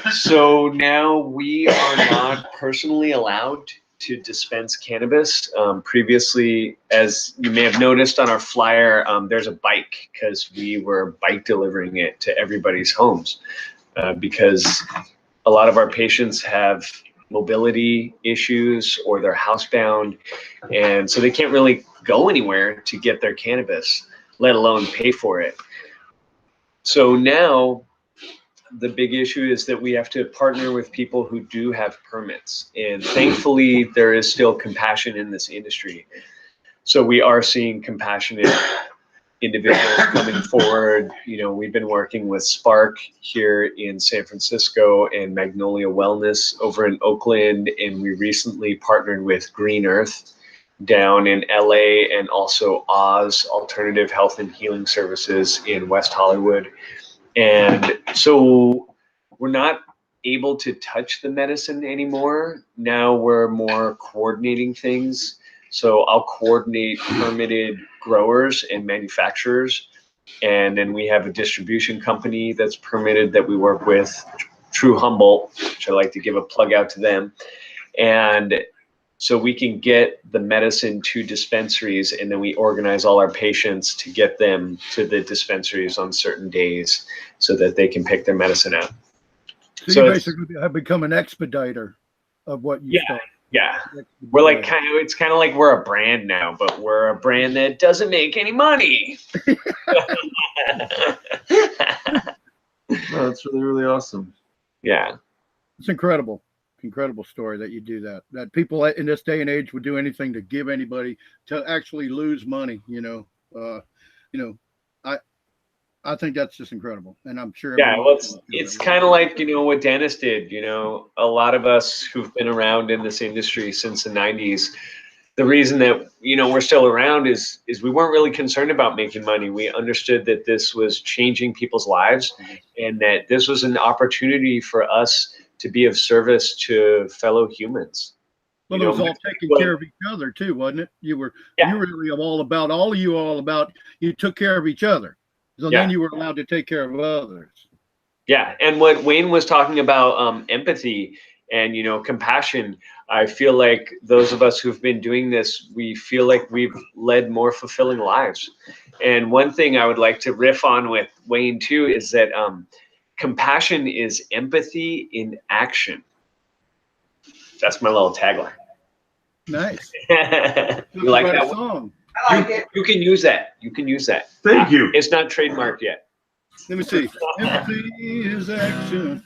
So now we are not personally allowed to dispense cannabis. Previously, as you may have noticed on our flyer, there's a bike because we were bike delivering it to everybody's homes because a lot of our patients have mobility issues or they're housebound, and so they can't really go anywhere to get their cannabis, let alone pay for it. So now the big issue is that we have to partner with people who do have permits. And thankfully, there is still compassion in this industry. So we are seeing compassionate individuals coming forward. You know, we've been working with Spark here in San Francisco and Magnolia Wellness over in Oakland. And we recently partnered with Green Earth down in LA, and also Oz, Alternative Health and Healing Services in West Hollywood. And so we're not able to touch the medicine anymore. Now we're more coordinating things. So I'll coordinate permitted growers and manufacturers. And then we have a distribution company that's permitted that we work with, True Humboldt, which I like to give a plug out to them. And so we can get the medicine to dispensaries, and then we organize all our patients to get them to the dispensaries on certain days so that they can pick their medicine out. So you basically have become an expediter of what you start. Yeah. We're like it's kind of like we're a brand now, but we're a brand that doesn't make any money. No, that's really, really awesome. Yeah. It's incredible. incredible story that you do that. That people in this day and age would do anything to give anybody to actually lose money. I think that's just incredible, and I'm sure. Yeah, well, it's kind of like, what Dennis did. A lot of us who've been around in this industry since the 90s, the reason that we're still around is we weren't really concerned about making money. We understood that this was changing people's lives, and that this was an opportunity for us to be of service to fellow humans. Well, it was all taking care of each other too, wasn't it? You were really all about you took care of each other. So then you were allowed to take care of others. Yeah, and what Wayne was talking about, empathy and compassion, I feel like those of us who've been doing this, we feel like we've led more fulfilling lives. And one thing I would like to riff on with Wayne too is that compassion is empathy in action. That's my little tagline. Nice. You like that song? I like it. You can use that. You can use that. Thank you. It's not trademarked yet. Let me see. Empathy is action.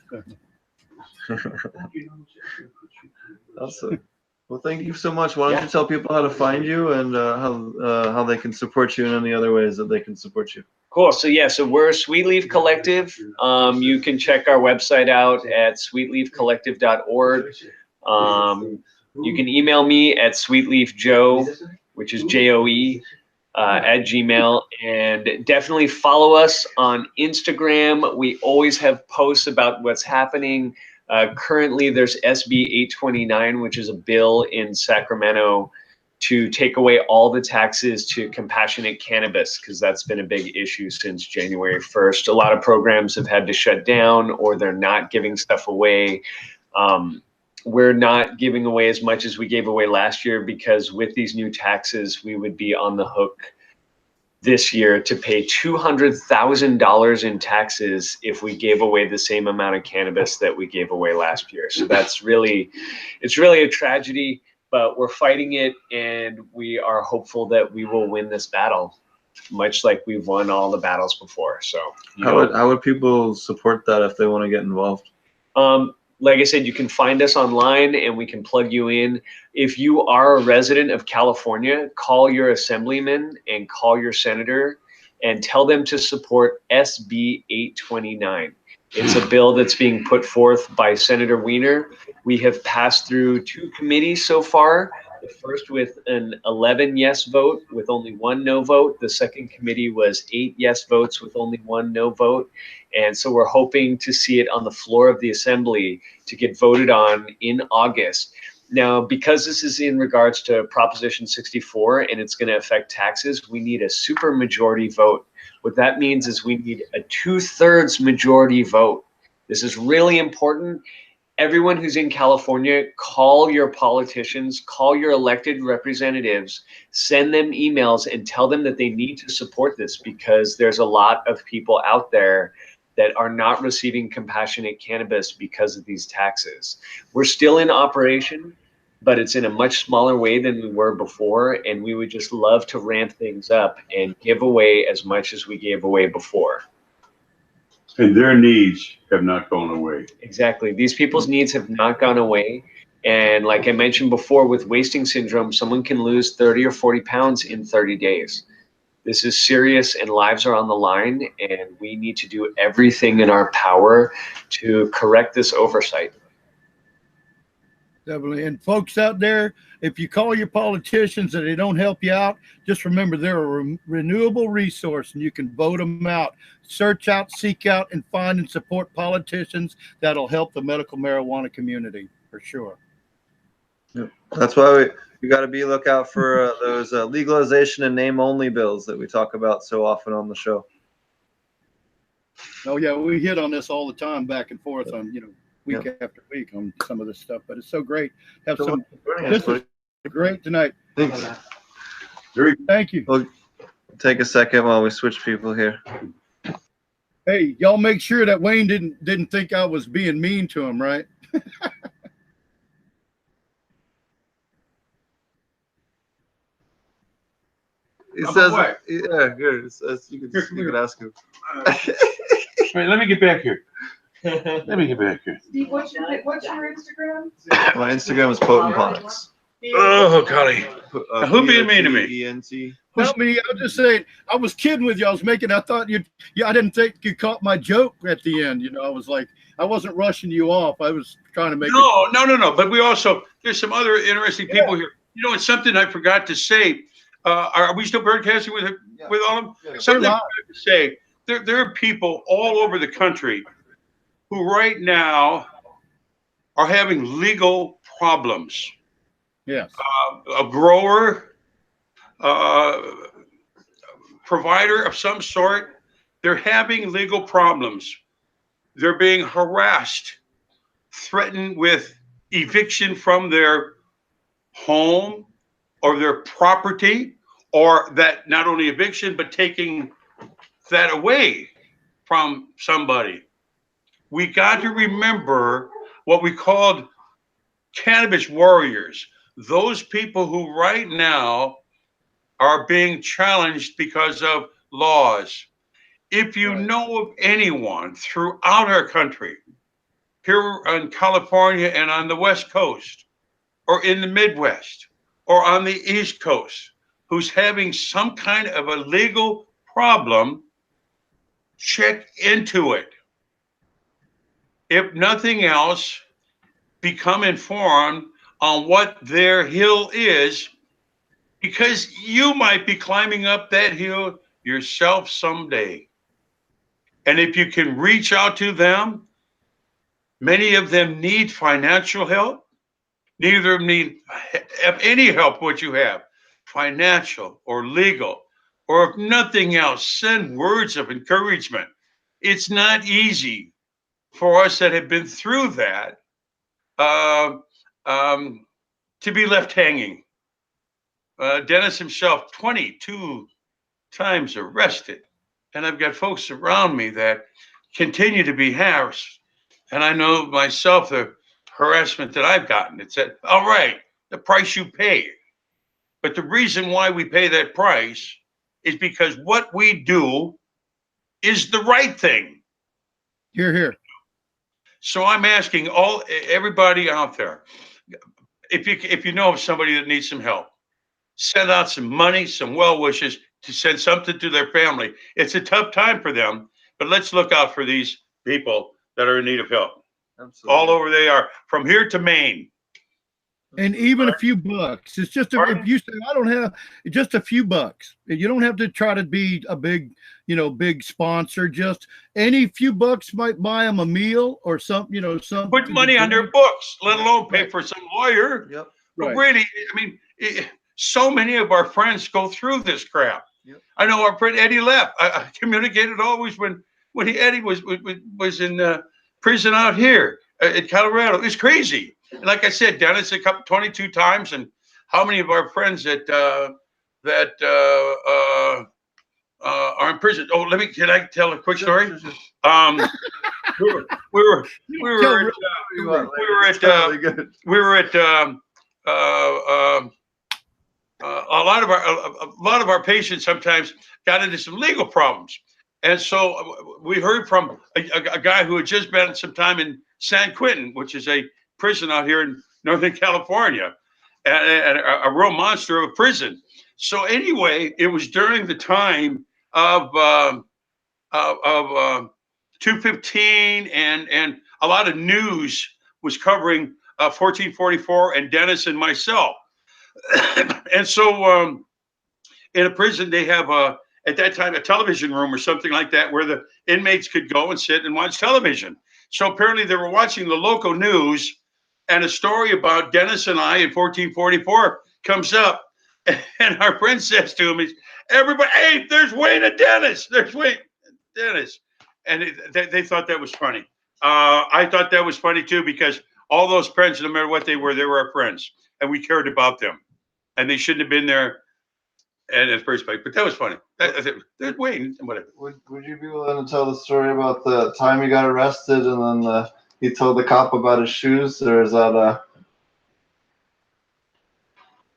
Awesome. Well, thank you so much. Why don't you tell people how to find you and how they can support you and any other ways that they can support you? Cool. So we're Sweet Leaf Collective. You can check our website out at sweetleafcollective.org. You can email me at sweetleafjoe, which is JOE, at Gmail, and definitely follow us on Instagram. We always have posts about what's happening. Currently, there's SB 829, which is a bill in Sacramento to take away all the taxes to compassionate cannabis, because that's been a big issue since January 1st. A lot of programs have had to shut down, or they're not giving stuff away. We're not giving away as much as we gave away last year, because with these new taxes, we would be on the hook this year to pay $200,000 in taxes if we gave away the same amount of cannabis that we gave away last year. So it's really a tragedy, but we're fighting it, and we are hopeful that we will win this battle, much like we've won all the battles before. So how would people support that if they want to get involved? Like I said, you can find us online and we can plug you in. If you are a resident of California, call your assemblyman and call your senator and tell them to support SB 829. It's a bill that's being put forth by Senator Wiener. We have passed through 2 committees so far. The first with an 11 yes vote with only 1 no vote. The second committee was 8 yes votes with only 1 no vote. And so we're hoping to see it on the floor of the assembly to get voted on in August. Now, because this is in regards to Proposition 64 and it's going to affect taxes, we need a super majority vote. What that means is we need a 2/3 majority vote. This is really important. Everyone who's in California, call your politicians, call your elected representatives, send them emails and tell them that they need to support this, because there's a lot of people out there that are not receiving compassionate cannabis because of these taxes. We're still in operation, but it's in a much smaller way than we were before, and we would just love to ramp things up and give away as much as we gave away before. And their needs have not gone away. Exactly. These people's needs have not gone away. And like I mentioned before, with wasting syndrome, someone can lose 30 or 40 pounds in 30 days. This is serious, and lives are on the line, and we need to do everything in our power to correct this oversight. Definitely. And folks out there, if you call your politicians and they don't help you out, just remember they're a renewable resource and you can vote them out. Search out, seek out, and find and support politicians that'll help the medical marijuana community for sure. Yep. That's why we got to be lookout for those legalization and name only bills that we talk about so often on the show. Oh yeah, we hit on this all the time, back and forth on week after week on some of this stuff, but it's so great to have some. This is great tonight. Thanks. Thank you. We'll take a second while we switch people here. Hey, y'all make sure that Wayne didn't think I was being mean to him, right? He says, yeah, good. You can ask him. Wait, let me get back here. Let me get back here. Steve, what's your Instagram? My Instagram is Potent Ponics. Oh, golly. Now, who being mean to me? POTENT. Not me. I was just saying. I was kidding with you. I was making. I thought you. Yeah, I didn't think you caught my joke at the end. You know, I was like, I wasn't rushing you off. I was trying to make. No. But we also, there's some other interesting people here. You know, it's something I forgot to say. Are we still broadcasting with all of them? Yeah. Something I forgot to say. There are people all over the country who right now are having legal problems. Yes. A grower, provider of some sort, they're having legal problems. They're being harassed, threatened with eviction from their home or their property, or that not only eviction, but taking that away from somebody. We got to remember what we called cannabis warriors, those people who right now are being challenged because of laws. If you know of anyone throughout our country, here in California and on the West Coast, or in the Midwest, or on the East Coast, who's having some kind of a legal problem, check into it. If nothing else, become informed on what their hill is, because you might be climbing up that hill yourself someday. And if you can reach out to them, many of them need financial help. Neither of them need any help what you have, financial or legal, or if nothing else, send words of encouragement. It's not easy for us that have been through that to be left hanging. Dennis himself, 22 times arrested. And I've got folks around me that continue to be harassed. And I know myself the harassment that I've gotten. It said, all right, the price you pay. But the reason why we pay that price is because what we do is the right thing. You're here. So I'm asking everybody out there, if you know of somebody that needs some help, send out some money, some well wishes to send something to their family. It's a tough time for them, but let's look out for these people that are in need of help. Absolutely. All over they are, from here to Maine. And even a few bucks. It's just if you say I don't have just a few bucks. You don't have to try to be a big, big sponsor. Just any few bucks might buy them a meal or something. Something. Put money on their books, let alone pay for some lawyer. Yep. But really, I mean, so many of our friends go through this crap. Yep. I know our friend Eddie left. I communicated always when Eddie was in prison out here in Colorado. It's crazy. And like I said, Dennis, 22 times, and how many of our friends that are in prison? Oh, can I tell a quick story? We were at a lot of our patients sometimes got into some legal problems, and so we heard from a guy who had just been some time in San Quentin, which is a prison out here in Northern California, and a real monster of a prison. So anyway, it was during the time of 215, and a lot of news was covering 1444 and Dennis and myself. And so in a prison, they have at that time a television room or something like that where the inmates could go and sit and watch television. So apparently they were watching the local news, and a story about Dennis and I in 1444 comes up, and our friend says to him, everybody, hey, there's Wayne and Dennis. There's Wayne and Dennis. And they thought that was funny. I thought that was funny too, because all those friends, no matter what they were our friends, and we cared about them, and they shouldn't have been there in the first place. But that was funny. There's Wayne and whatever. Would you be willing to tell the story about the time he got arrested and then he told the cop about his shoes, or is that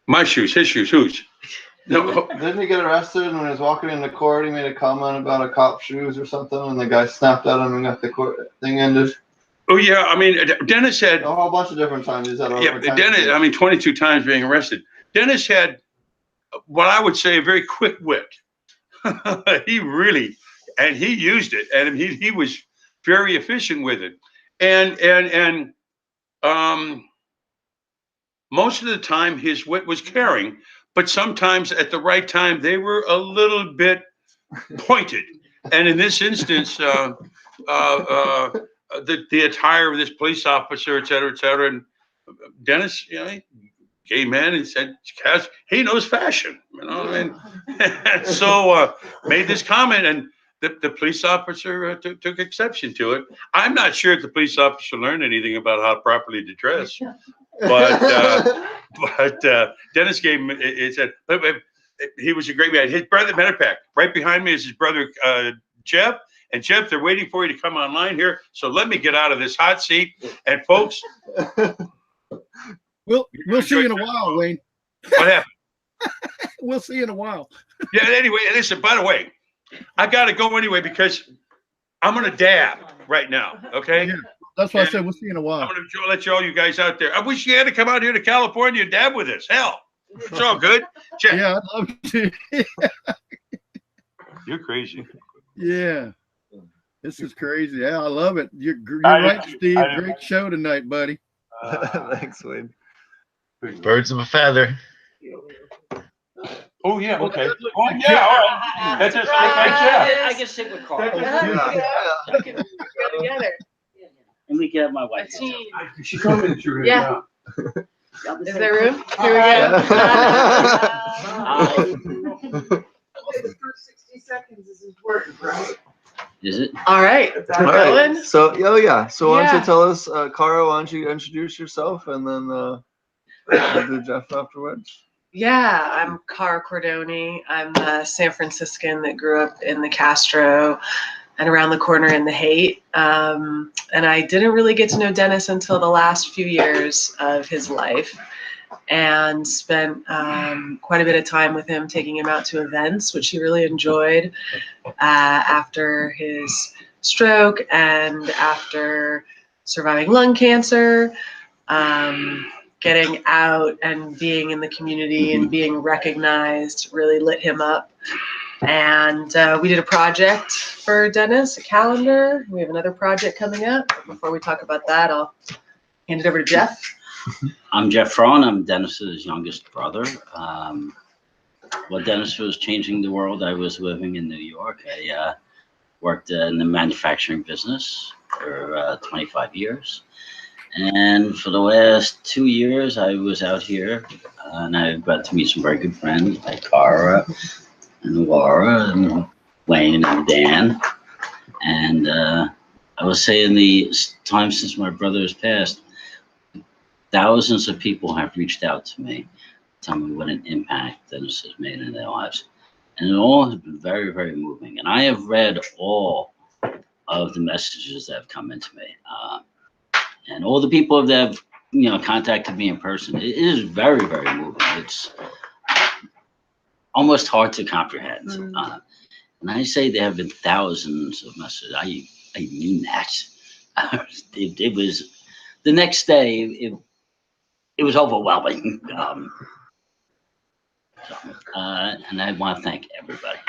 my shoes, his shoes, whose? No, Didn't he get arrested when he was walking into court? He made a comment about a cop's shoes or something, and the guy snapped at him and got the court thing ended. oh yeah, I mean, Dennis had, A whole bunch of different times he's had yeah, Dennis, I mean, 22 times being arrested. Dennis had what I would say a very quick wit. He really, and he used it, and he was very efficient with it. And most of the time his wit was caring, but sometimes at the right time they were a little bit pointed. And in this instance, the attire of this police officer, et cetera, and Dennis, you know, gay man, and said, he knows fashion, you know what I mean? And so made this comment, and the police officer took exception to it. I'm not sure if the police officer learned anything about how properly to dress, but Dennis gave him, it said, but he was a great man. His brother, matter of fact, right behind me is his brother, Jeff. And Jeff, they're waiting for you to come online here. So let me get out of this hot seat. And folks, We'll see you in a while, Wayne. what happened? We'll see you in a while. Yeah, anyway, listen, by the way, I got to go anyway because I'm going to dab right now, okay? Yeah, that's why I said we'll see you in a while. I'm going to let all you guys out there. I wish you had to come out here to California and dab with us. Hell, it's all good. Check. Yeah, I'd love to. You're crazy. Yeah. This is crazy. Yeah, I love it. You're right, Steve. Great show tonight, buddy. Thanks, Wade. Birds of a feather. Oh, yeah, okay. Oh, yeah, all right. That's just like Jeff. I can sit with Carl. We can go together. And we can have my wife. She coming to you. Yeah. Is there room? Here we go. Uh, The first 60 seconds is important, right? Is it? All right. All right. So, yeah. So why don't Yeah. you tell us, Cara, why don't you introduce yourself, and then we'll do Jeff afterwards. Yeah, I'm Cara Cordoni. I'm a San Franciscan that grew up in the Castro and around the corner in the Haight. And I didn't really get to know Dennis until the last few years of his life, and spent quite a bit of time with him, taking him out to events, which he really enjoyed after his stroke and after surviving lung cancer. Getting out and being in the community and being recognized really lit him up. And we did a project for Dennis, a calendar. We have another project coming up. But before we talk about that, I'll hand it over to Jeff. I'm Jeff Fraun. I'm Dennis's youngest brother. While Dennis was changing the world, I was living in New York. I worked in the manufacturing business for 25 years. And for the last 2 years, I was out here, and I got to meet some very good friends like Cara and Laura and Wayne and Dan. And I was saying the time since my brother has passed, thousands of people have reached out to me, telling me what an impact Dennis has made in their lives. And it all has been very, very moving. And I have read all of the messages that have come into me. And all the people that have, contacted me in person, it is very, very moving. It's almost hard to comprehend. And I say there have been thousands of messages. I mean that. It was the next day. It was overwhelming. And I want to thank everybody.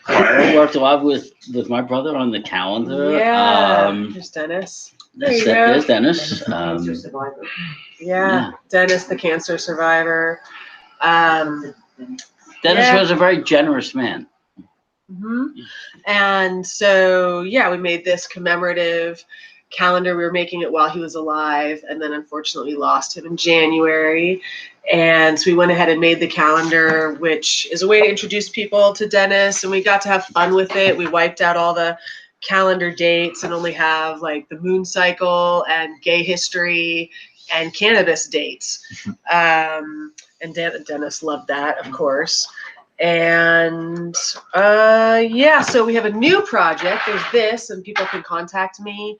I worked a lot with my brother on the calendar. Yeah, there's Dennis. There's Dennis. Yeah, Dennis, the cancer survivor. Dennis was a very generous man. And so, we made this commemorative calendar. We were making it while he was alive, and then unfortunately lost him in January. And so we went ahead and made the calendar, which is a way to introduce people to Dennis, and we got to have fun with it. We wiped out all the calendar dates and only have like the moon cycle and gay history and cannabis dates. And Dennis loved that, of course. And so we have a new project. There's this, and people can contact me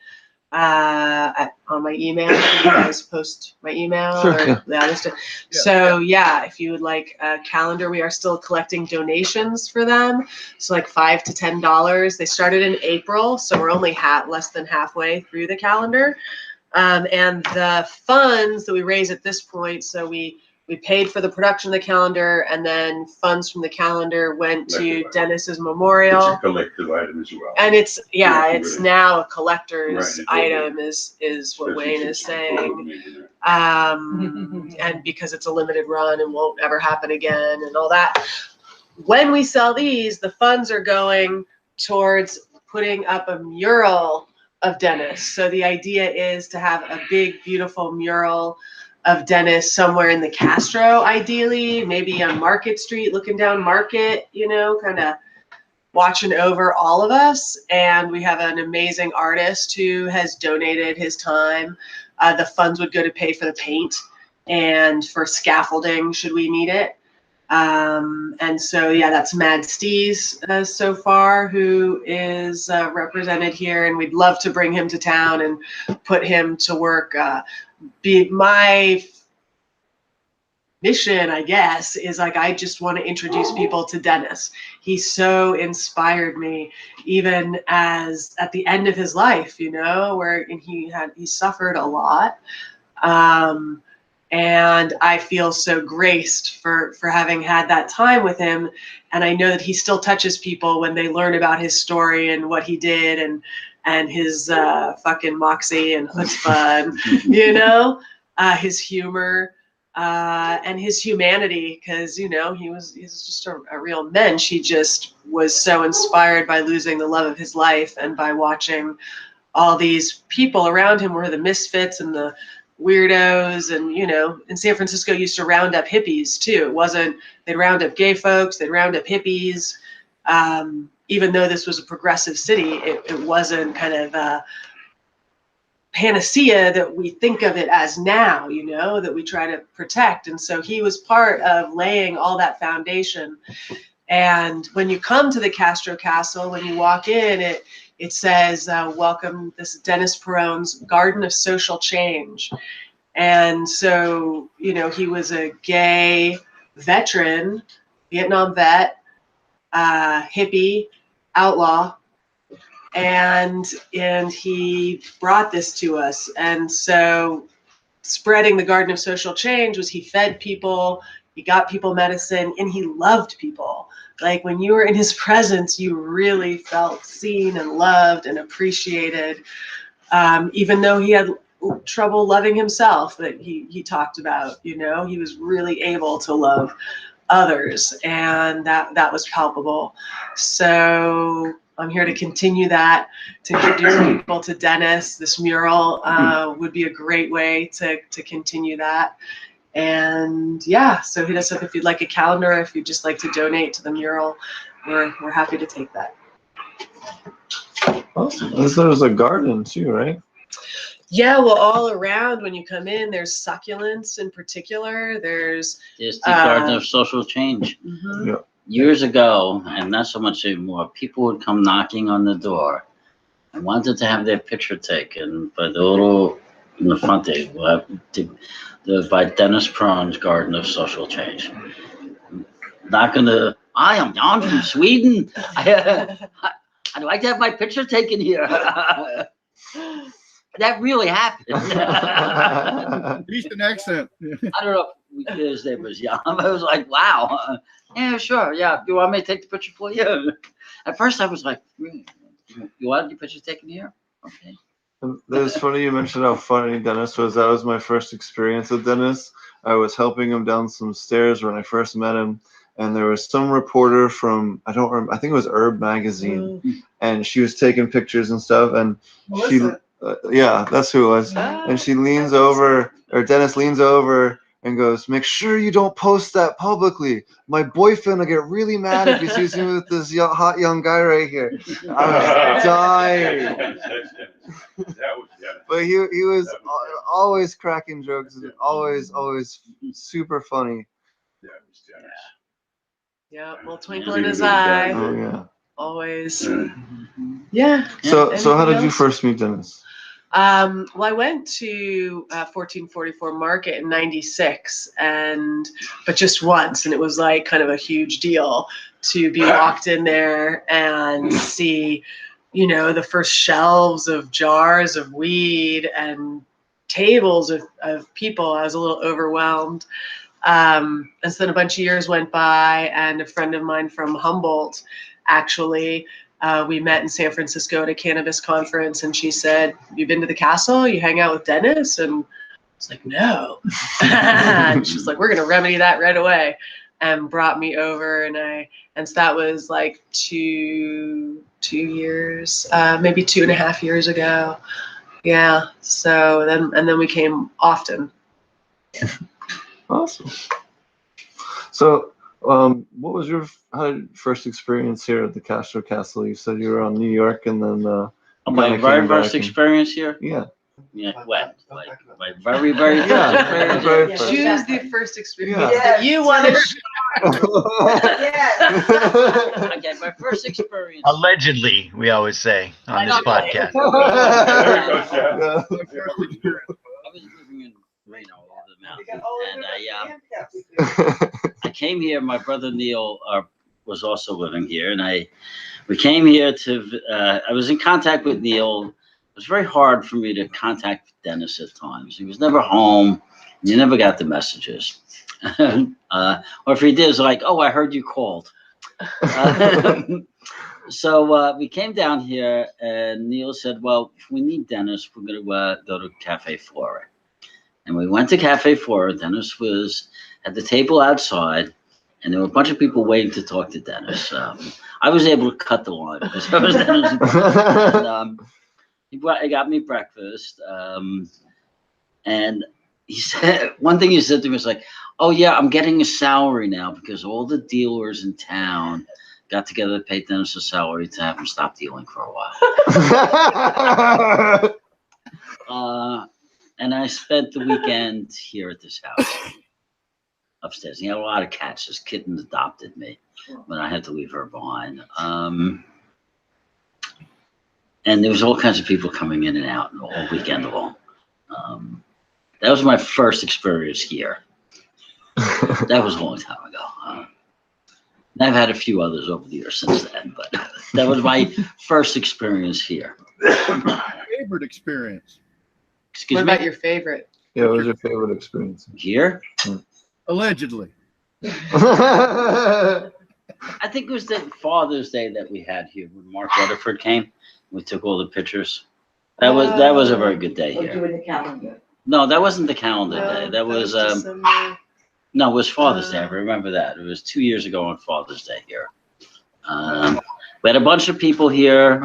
on my email. Can you guys post my email? Sure, Or, yeah. So yeah, if you would like a calendar, we are still collecting donations for them. So like $5 to $10. They started in April, so we're only less than halfway through the calendar. And the funds that we raise at this point, so we paid for the production of the calendar, and then funds from the calendar went to Dennis's memorial. It's a collective item as well. And it's Really. now a collector's Right, item is what Especially Wayne since is you're saying. millionaire. And because it's a limited run and won't ever happen again and all that. When we sell these, the funds are going towards putting up a mural of Dennis. So the idea is to have a big, beautiful mural of Dennis somewhere in the Castro, ideally, maybe on Market Street, looking down Market, kind of watching over all of us. And we have an amazing artist who has donated his time. The funds would go to pay for the paint and for scaffolding should we need it. And so, yeah, that's Mad Steez so far, who is represented here, and we'd love to bring him to town and put him to work. My mission, I guess, is like I just want to introduce people to Dennis. He so inspired me, even as at the end of his life, where he suffered a lot. And I feel so graced for having had that time with him. And I know that he still touches people when they learn about his story and what he did and his fucking moxie and chutzpah and, his humor and his humanity. Because, he's just a real mensch. He just was so inspired by losing the love of his life and by watching all these people around him were the misfits and the weirdos. And in San Francisco used to round up hippies too. It wasn't, they'd round up gay folks, they'd round up hippies. Even though this was a progressive city, it wasn't kind of a panacea that we think of it as now, that we try to protect. And so he was part of laying all that foundation. And when you come to the Castro Castle, when you walk in, it says, welcome, this is Dennis Peron's Garden of Social Change. And so, he was a gay veteran, Vietnam vet, hippie, outlaw, and he brought this to us. And so spreading the Garden of Social Change was he fed people, he got people medicine, and he loved people. Like when you were in his presence, you really felt seen and loved and appreciated, even though he had trouble loving himself that he talked about. He was really able to love others, and that was palpable. So I'm here to continue that, to introduce people to Dennis. This mural would be a great way to continue that. And yeah, so hit us up if you'd like a calendar, if you'd just like to donate to the mural. We're happy to take that. Awesome. There's a garden too, right? Yeah, well, all around when you come in, there's succulents in particular. There's the Garden of Social Change. Mm-hmm. Yeah. Years ago, and not so much anymore, people would come knocking on the door and wanted to have their picture taken by the little in the front there, by Dennis Peron's Garden of Social Change. Not gonna. I am Jan from Sweden. I'd like to have my picture taken here. That really happened. Eastern accent. I don't know if his name was Jan. I was like, wow. Yeah, sure. Yeah. Do you want me to take the picture for you? At first, I was like, really? You want your picture taken here? Okay. That was funny you mentioned how funny Dennis was. That was my first experience with Dennis. I was helping him down some stairs when I first met him, and there was some reporter from, I don't remember, I think it was Herb magazine, and she was taking pictures and stuff, and yeah, that's who it was. And she leans over, or Dennis leans over and goes, "Make sure you don't post that publicly. My boyfriend will get really mad if he sees me with this hot young guy right here." I was dying. That was But he was always cracking jokes, and always super funny. That was Dennis. Yeah, well, twinkle in his eye. Oh yeah. Always. Yeah. So how did you else? first meet Dennis? Well, I went to 1444 Market in '96, but just once, and it was like kind of a huge deal to be walked in there and see, you know, the first shelves of jars of weed and tables of people. I was a little overwhelmed. And so then a bunch of years went by, and a friend of mine from Humboldt, actually, we met in San Francisco at a cannabis conference, and she said, "Have you been to the castle? You hang out with Dennis?" And I was like, "No." And she was like, "We're gonna remedy that right away," and brought me over, and so that was like two years, maybe 2.5 years ago. Yeah. So then we came often. Awesome. So, what was your first experience here at the Castro Castle? You said you were on New York, and then my very first experience here. Yeah. Yeah, what? Like my very first experience. Very first. Choose the first experience Yeah. that you want to share. Okay, my first experience. Allegedly, we always say on this podcast. There it goes, yeah. Yeah. I was living in Reno over the mountain, and I came here. My brother Neil was also living here, and we came here to. I was in contact with Neil. It was very hard for me to contact Dennis at times. He was never home. And you never got the messages. Or if he did, it's like, "Oh, I heard you called." So we came down here, and Neil said, "Well, if we need Dennis, we're going to go to Cafe Flora." And we went to Cafe Flora. Dennis was at the table outside, and there were a bunch of people waiting to talk to Dennis. I was able to cut the line because I was Dennis. And, he got me breakfast, and he said one thing he said to me was like, "Oh yeah, I'm getting a salary now because all the dealers in town got together to pay Dennis a salary to have him stop dealing for a while." And I spent the weekend here at this house upstairs. He had a lot of cats. His kitten adopted me when I had to leave her behind. And there was all kinds of people coming in and out all weekend long. That was my first experience here. That was a long time ago. And I've had a few others over the years since then, but that was my first experience here. Favorite experience? Excuse What me? about your favorite? Yeah, what was your favorite experience? Here? Allegedly. I think it was the Father's Day that we had here when Mark Rutherford came. We took all the pictures. That was a very good day here. Doing the calendar. No, that wasn't the calendar day. That was December. no, it was Father's Day. I remember that. It was 2 years ago on Father's Day here. We had a bunch of people here.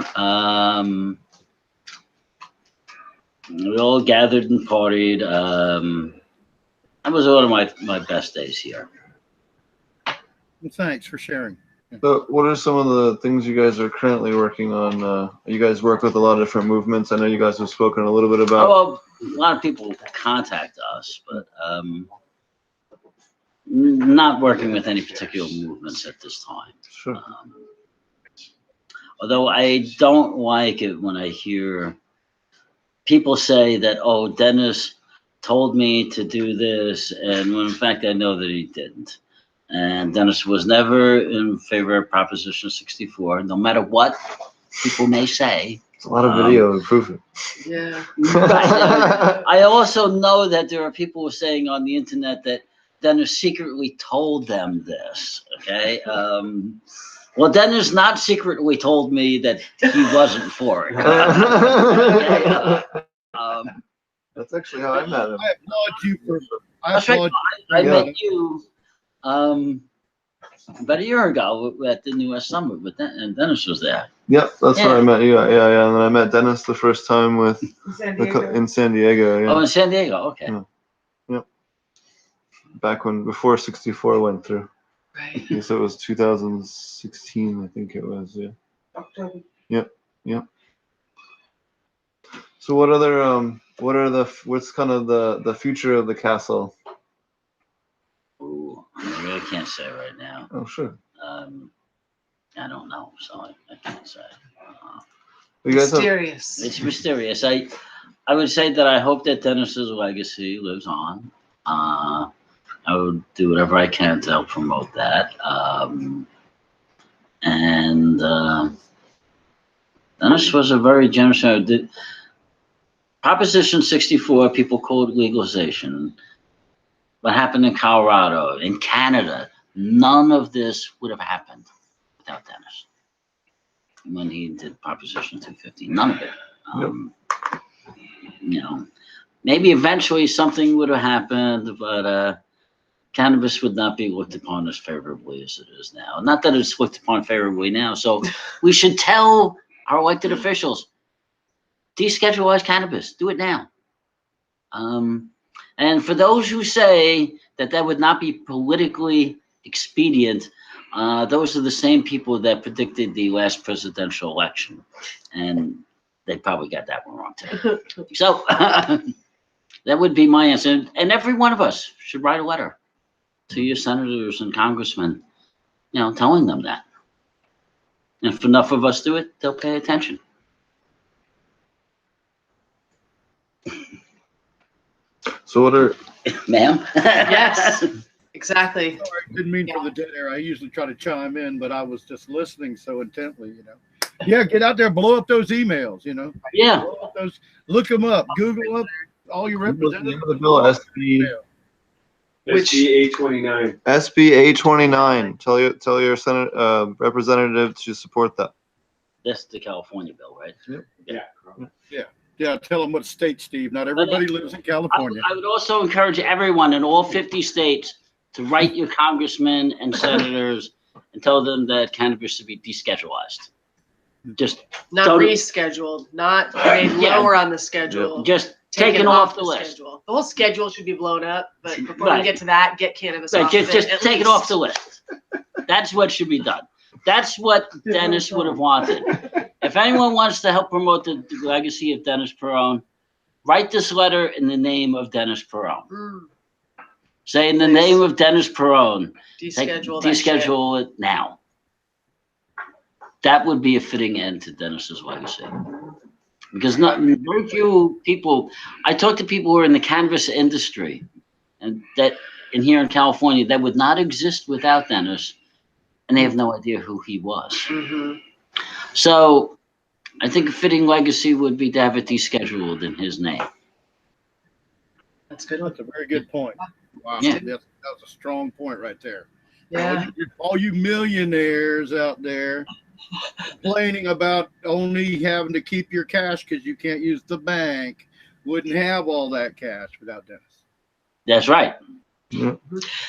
We all gathered and partied. That was one of my best days here. Well, thanks for sharing. So, what are some of the things you guys are currently working on? You guys work with a lot of different movements. I know you guys have spoken a little bit about. Well, a lot of people contact us, but not working with any particular movements at this time. Sure. Although I don't like it when I hear people say that, "Oh, Dennis told me to do this," and when in fact I know that he didn't. And Dennis was never in favor of Proposition 64, no matter what people may say. It's a lot of video to prove it. Yeah. I also know that there are people saying on the internet that Dennis secretly told them this. Okay. Well, Dennis not secretly told me that he wasn't for it. Okay? That's actually how I met him. I applaud you for. I met you about a year ago at the New West Summit, and Dennis was there. Yep, that's where I met you. Yeah. And then I met Dennis the first time in San Diego. Yeah. Oh, in San Diego. Okay. Yeah. Yep. Back before 64 went through. Right. I guess it was 2016. I think it was. Yeah. October. Yep. So what's kind of the future of the castle? Ooh, I really can't say right now. Oh, sure. I don't know, so I can't say. You guys have, Mysterious. It's mysterious. I would say that I hope that Dennis's legacy lives on. I would do whatever I can to help promote that. Dennis was a very generous. Proposition 64, people call it legalization. What happened in Colorado, in Canada, none of this would have happened without Dennis. When he did Proposition 250, none of it. You know, maybe eventually something would have happened, but cannabis would not be looked upon as favorably as it is now. Not that it's looked upon favorably now. So we should tell our elected officials, deschedule cannabis. Do it now. And for those who say that that would not be politically expedient, those are the same people that predicted the last presidential election. And they probably got that one wrong too. So that would be my answer. And every one of us should write a letter to your senators and congressmen, you know, telling them that. And if enough of us do it, they'll pay attention. So what are Ma'am? Yes, exactly. Sorry, didn't mean for the dead air. I usually try to chime in, but I was just listening so intently, you know. Yeah, get out there, blow up those emails, you know. Yeah. Blow up those, look them up, Google up all your representatives. the bill SB Which- SB 829. SB 829? Tell your Senate representative to support that. That's the California bill, right? Yeah, tell them what state, Steve. Not everybody lives in California. I would also encourage everyone in all 50 states to write your congressmen and senators and tell them that cannabis should be descheduled. Just Not Don't- rescheduled, not made Yeah. lower on the schedule. taken off the list. schedule. The whole schedule should be blown up, but before Right. we get to that, get cannabis Right, off just of it, at take it least. off the list. That's what should be done. That's what Dennis would have wanted. If anyone wants to help promote the legacy of Dennis Perone, write this letter in the name of Dennis Perone. Mm, Say in the Please. name of Dennis Perone, deschedule that shit. deschedule it now. That would be a fitting end to Dennis's legacy. Because very few people, I talk to people who are in the cannabis industry, and that in here in California, that would not exist without Dennis, and they have no idea who he was. Mhm. So I think a fitting legacy would be to have it descheduled in his name. That's a good. That's a very good point. Wow, Yeah. that was a strong point right there. Yeah. All you millionaires out there complaining about only having to keep your cash because you can't use the bank wouldn't have all that cash without Dennis. That's right.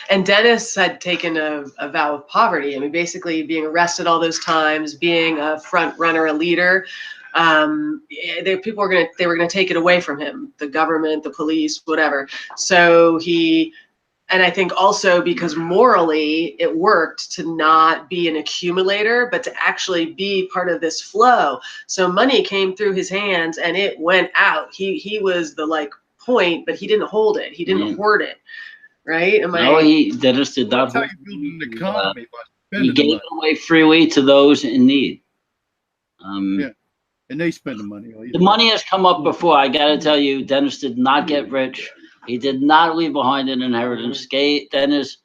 And Dennis had taken a vow of poverty. I mean, basically being arrested all those times, being a front runner, a leader. People were gonna take it away from him, the government, the police, whatever. So and I think also because morally it worked to not be an accumulator, but to actually be part of this flow. So money came through his hands and it went out. He was the point, but he didn't hold it. He didn't hoard it. Right? Dennis did not. That's how you build an economy by He spending the gave money. it away freely to those in need. Yeah. And they spend the money. The money has come up before. I got to tell you, Dennis did not get rich. He did not leave behind an inheritance. Dennis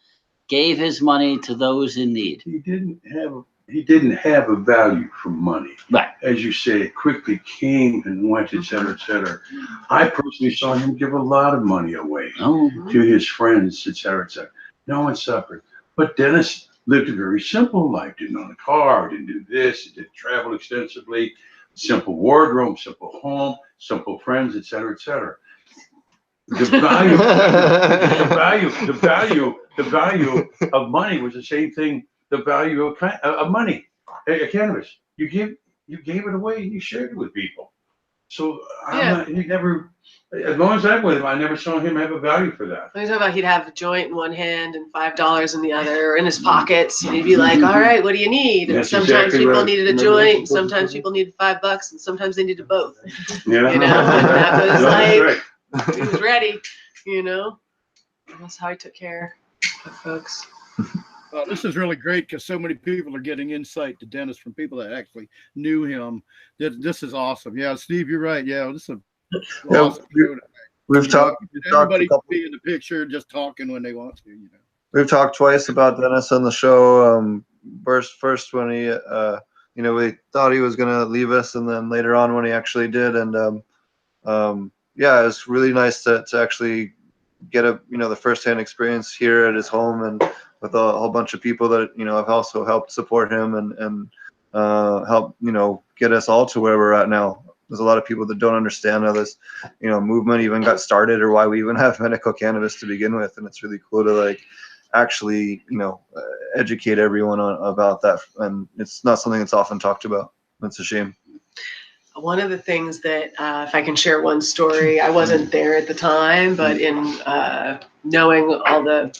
gave his money to those in need. He didn't have a value for money. Right. As you say, it quickly came and went, et cetera, et cetera. I personally saw him give a lot of money away to his friends, et cetera, et cetera. No one suffered. But Dennis lived a very simple life. Didn't own a car, didn't do this, didn't travel extensively. Simple wardrobe, simple home, simple friends, et cetera, et cetera. The value of money was the same thing. The value of money, cannabis. You gave it away and you shared it with people. So he never, as long as I'm with him, I never saw him have a value for that. He's talking about he'd have a joint in one hand and $5 in the other, or in his pockets, and he'd be like, "All right, what do you need?" And That's sometimes exactly people right. needed a joint, and sometimes people needed $5, and sometimes they needed both. Yeah. You know, and that was That's like right. he was ready. You know, that's how he took care of folks. This is really great because so many people are getting insight to Dennis from people that actually knew him. This is awesome. Yeah, Steve, you're right. Yeah, this is Yeah, Awesome. we've talked. Everybody can be in the picture, just talking when they want to. We've talked twice about Dennis on the show. First when he, we thought he was gonna leave us, and then later on when he actually did. And yeah, it's really nice to actually get the firsthand experience here at his home and with a whole bunch of people that have also helped support him and help get us all to where we're at now. There's a lot of people that don't understand how this movement even got started or why we even have medical cannabis to begin with, and it's really cool to actually educate everyone about that, and it's not something that's often talked about. That's a shame. One of the things that, if I can share one story, I wasn't there at the time, but in knowing all the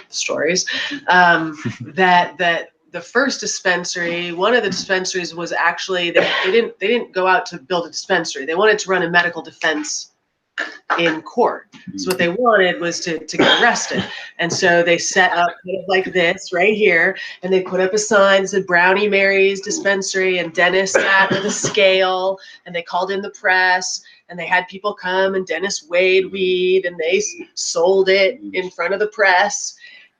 stories, that the first dispensary, one of the dispensaries was actually they didn't go out to build a dispensary. They wanted to run a medical defense in court. So what they wanted was to get arrested. And so they set up like this right here, and they put up a sign that said Brownie Mary's Dispensary, and Dennis sat with a scale, and they called in the press, and they had people come, and Dennis weighed weed, and they sold it in front of the press.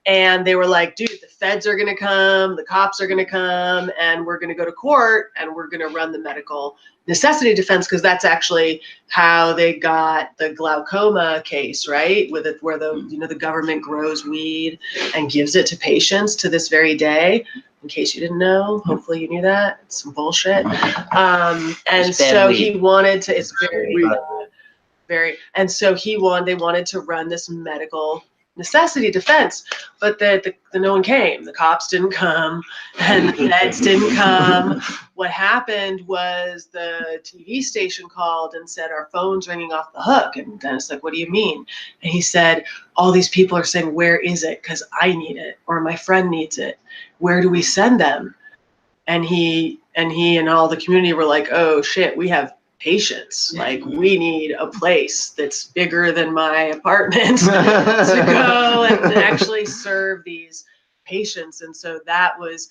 And they were like, dude, the feds are going to come, the cops are going to come, and we're going to go to court, and we're going to run the medical necessity defense, because that's actually how they got the glaucoma case, right? With it, where the government grows weed and gives it to patients to this very day. In case you didn't know, hopefully you knew that. It's some bullshit. And so he wanted to. It's very. And so they wanted to run this medical necessity defense, but the no one came. The cops didn't come, and the feds didn't come. What happened was the TV station called and said, our phone's ringing off the hook. And Dennis like, what do you mean? And he said, all these people are saying, where is it? Because I need it, or my friend needs it. Where do we send them? And he and all the community were like, oh shit, we have patients. Like, we need a place that's bigger than my apartment to go and actually serve these patients. And so that was,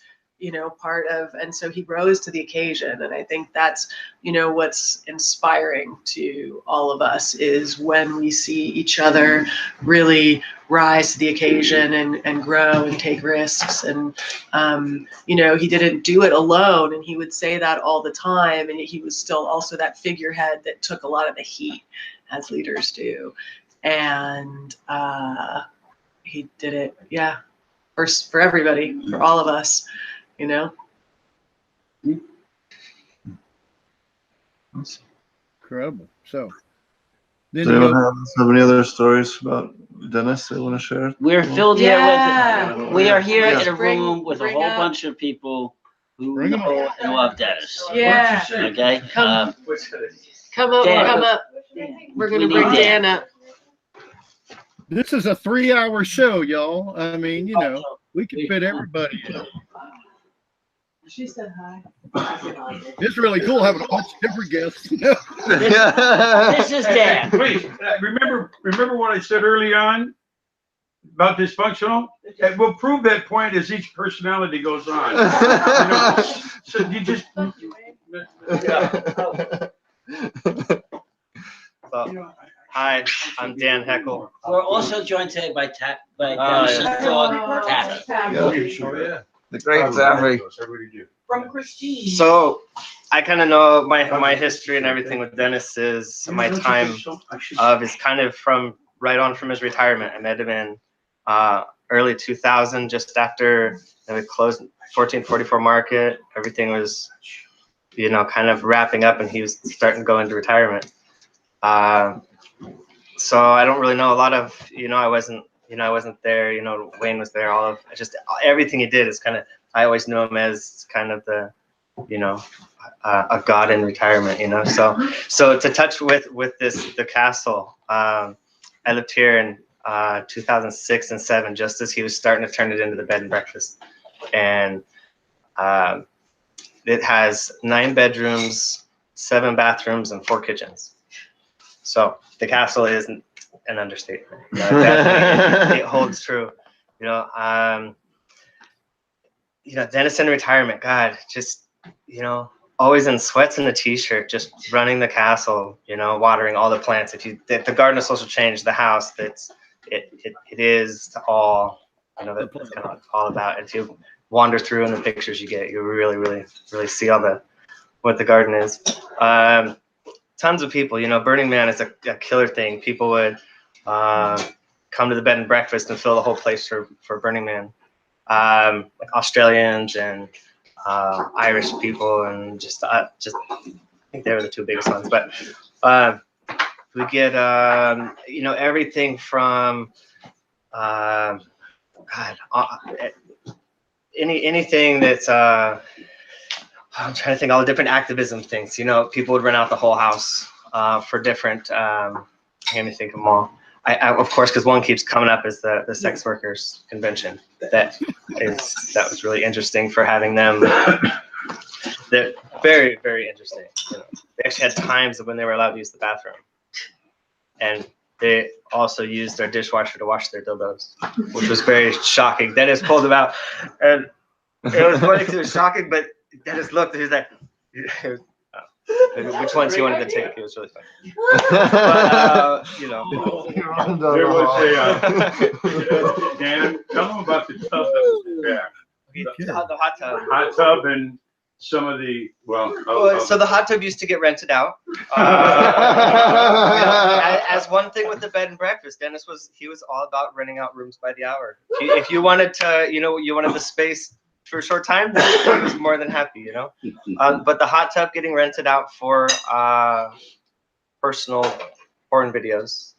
part of, and so he rose to the occasion. And I think that's, what's inspiring to all of us is when we see each other really rise to the occasion and grow and take risks. And, he didn't do it alone, and he would say that all the time. And he was still also that figurehead that took a lot of the heat, as leaders do. And he did it, for everybody, for all of us, Incredible. So, Does anyone have any other stories about Dennis they want to share? We're filled here with. We are here in a room with a whole bunch of people who know and love Dennis. Yeah. Okay. Come Dan, up. We're gonna bring Dan up. This is a 3-hour show, y'all. I mean, we can fit everybody. She said hi. It's really cool having a bunch of different guests. This is Dan. Please, remember what I said early on about dysfunctional? And we'll prove that point as each personality goes on. So you just. Hi, I'm Dan Heckel. We're also joined today by Dennis's dog, Taffy. The great Taffy. From Christine. So I kind of know my history and everything with Dennis is my time is kind of from his retirement. I met him in early 2000, just after we closed 1444 Market. Everything was, kind of wrapping up, and he was starting to go into retirement. So I don't really know a lot of, I wasn't there. Wayne was there. Everything he did is kind of. I always knew him as kind of the, a god in retirement. So to touch with the castle. I lived here in 2006 and 2007, just as he was starting to turn it into the bed and breakfast, and it has 9 bedrooms, 7 bathrooms, and 4 kitchens. So the castle isn't an understatement. It holds true. Dennis in retirement, God, just, always in sweats and a t-shirt, just running the castle, you know, watering all the plants. If the garden of social change, the house, it is all, you know, that's kind of all about. If you wander through in the pictures you get, you really see what the garden is. Tons of people, you know, Burning Man is a killer thing. People would come to the bed and breakfast and fill the whole place for Burning Man. Like Australians and Irish people, and just I think they were the two biggest ones. But we get you know, everything from anything that's I'm trying to think, all the different activism things. You know, people would rent out the whole house for different. Let me think of them all. I of course, because one keeps coming up, is the sex workers convention. That was really interesting for having them. They're very interesting. You know, they actually had times when they were allowed to use the bathroom, and they also used their dishwasher to wash their dildos, which was very shocking. Dennis pulled them out, and it was funny because it was shocking, but Dennis looked and he was like, which ones you wanted to take? It was really funny. But, you know. There was a, Dan, tell them about the tub that was there. The hot tub. Hot tub and some of the, So the hot tub used to get rented out. You know, as one thing with the bed and breakfast, Dennis was all about renting out rooms by the hour. If you wanted to, you know, you wanted the space for a short time, he was more than happy, you know. But the hot tub getting rented out for personal porn videos,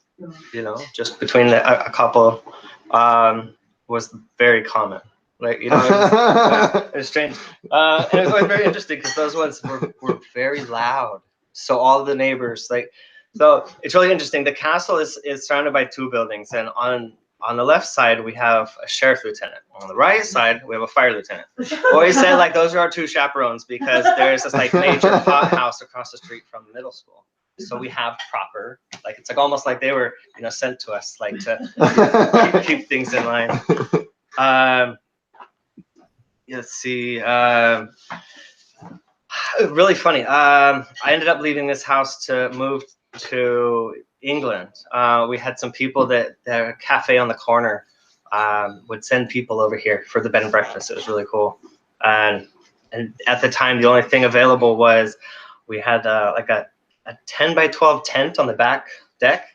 you know, just between a couple, was very common. Like, you know, it was strange. And it was always very interesting because those ones were very loud. So all of the neighbors, like, so it's really interesting. The castle is surrounded by two buildings, and on the left side we have a sheriff lieutenant. On the right side we have a fire lieutenant. Always said like those are our two chaperones because there's this like major pot house across the street from the middle school. So we have proper, like, it's like almost like they were, you know, sent to us, like, to keep things in line. Let's see. Really funny. I ended up leaving this house to move to England. We had some people that their cafe on the corner would send people over here for the bed and breakfast. It was really cool. And at the time, the only thing available was we had like a 10 by 12 tent on the back deck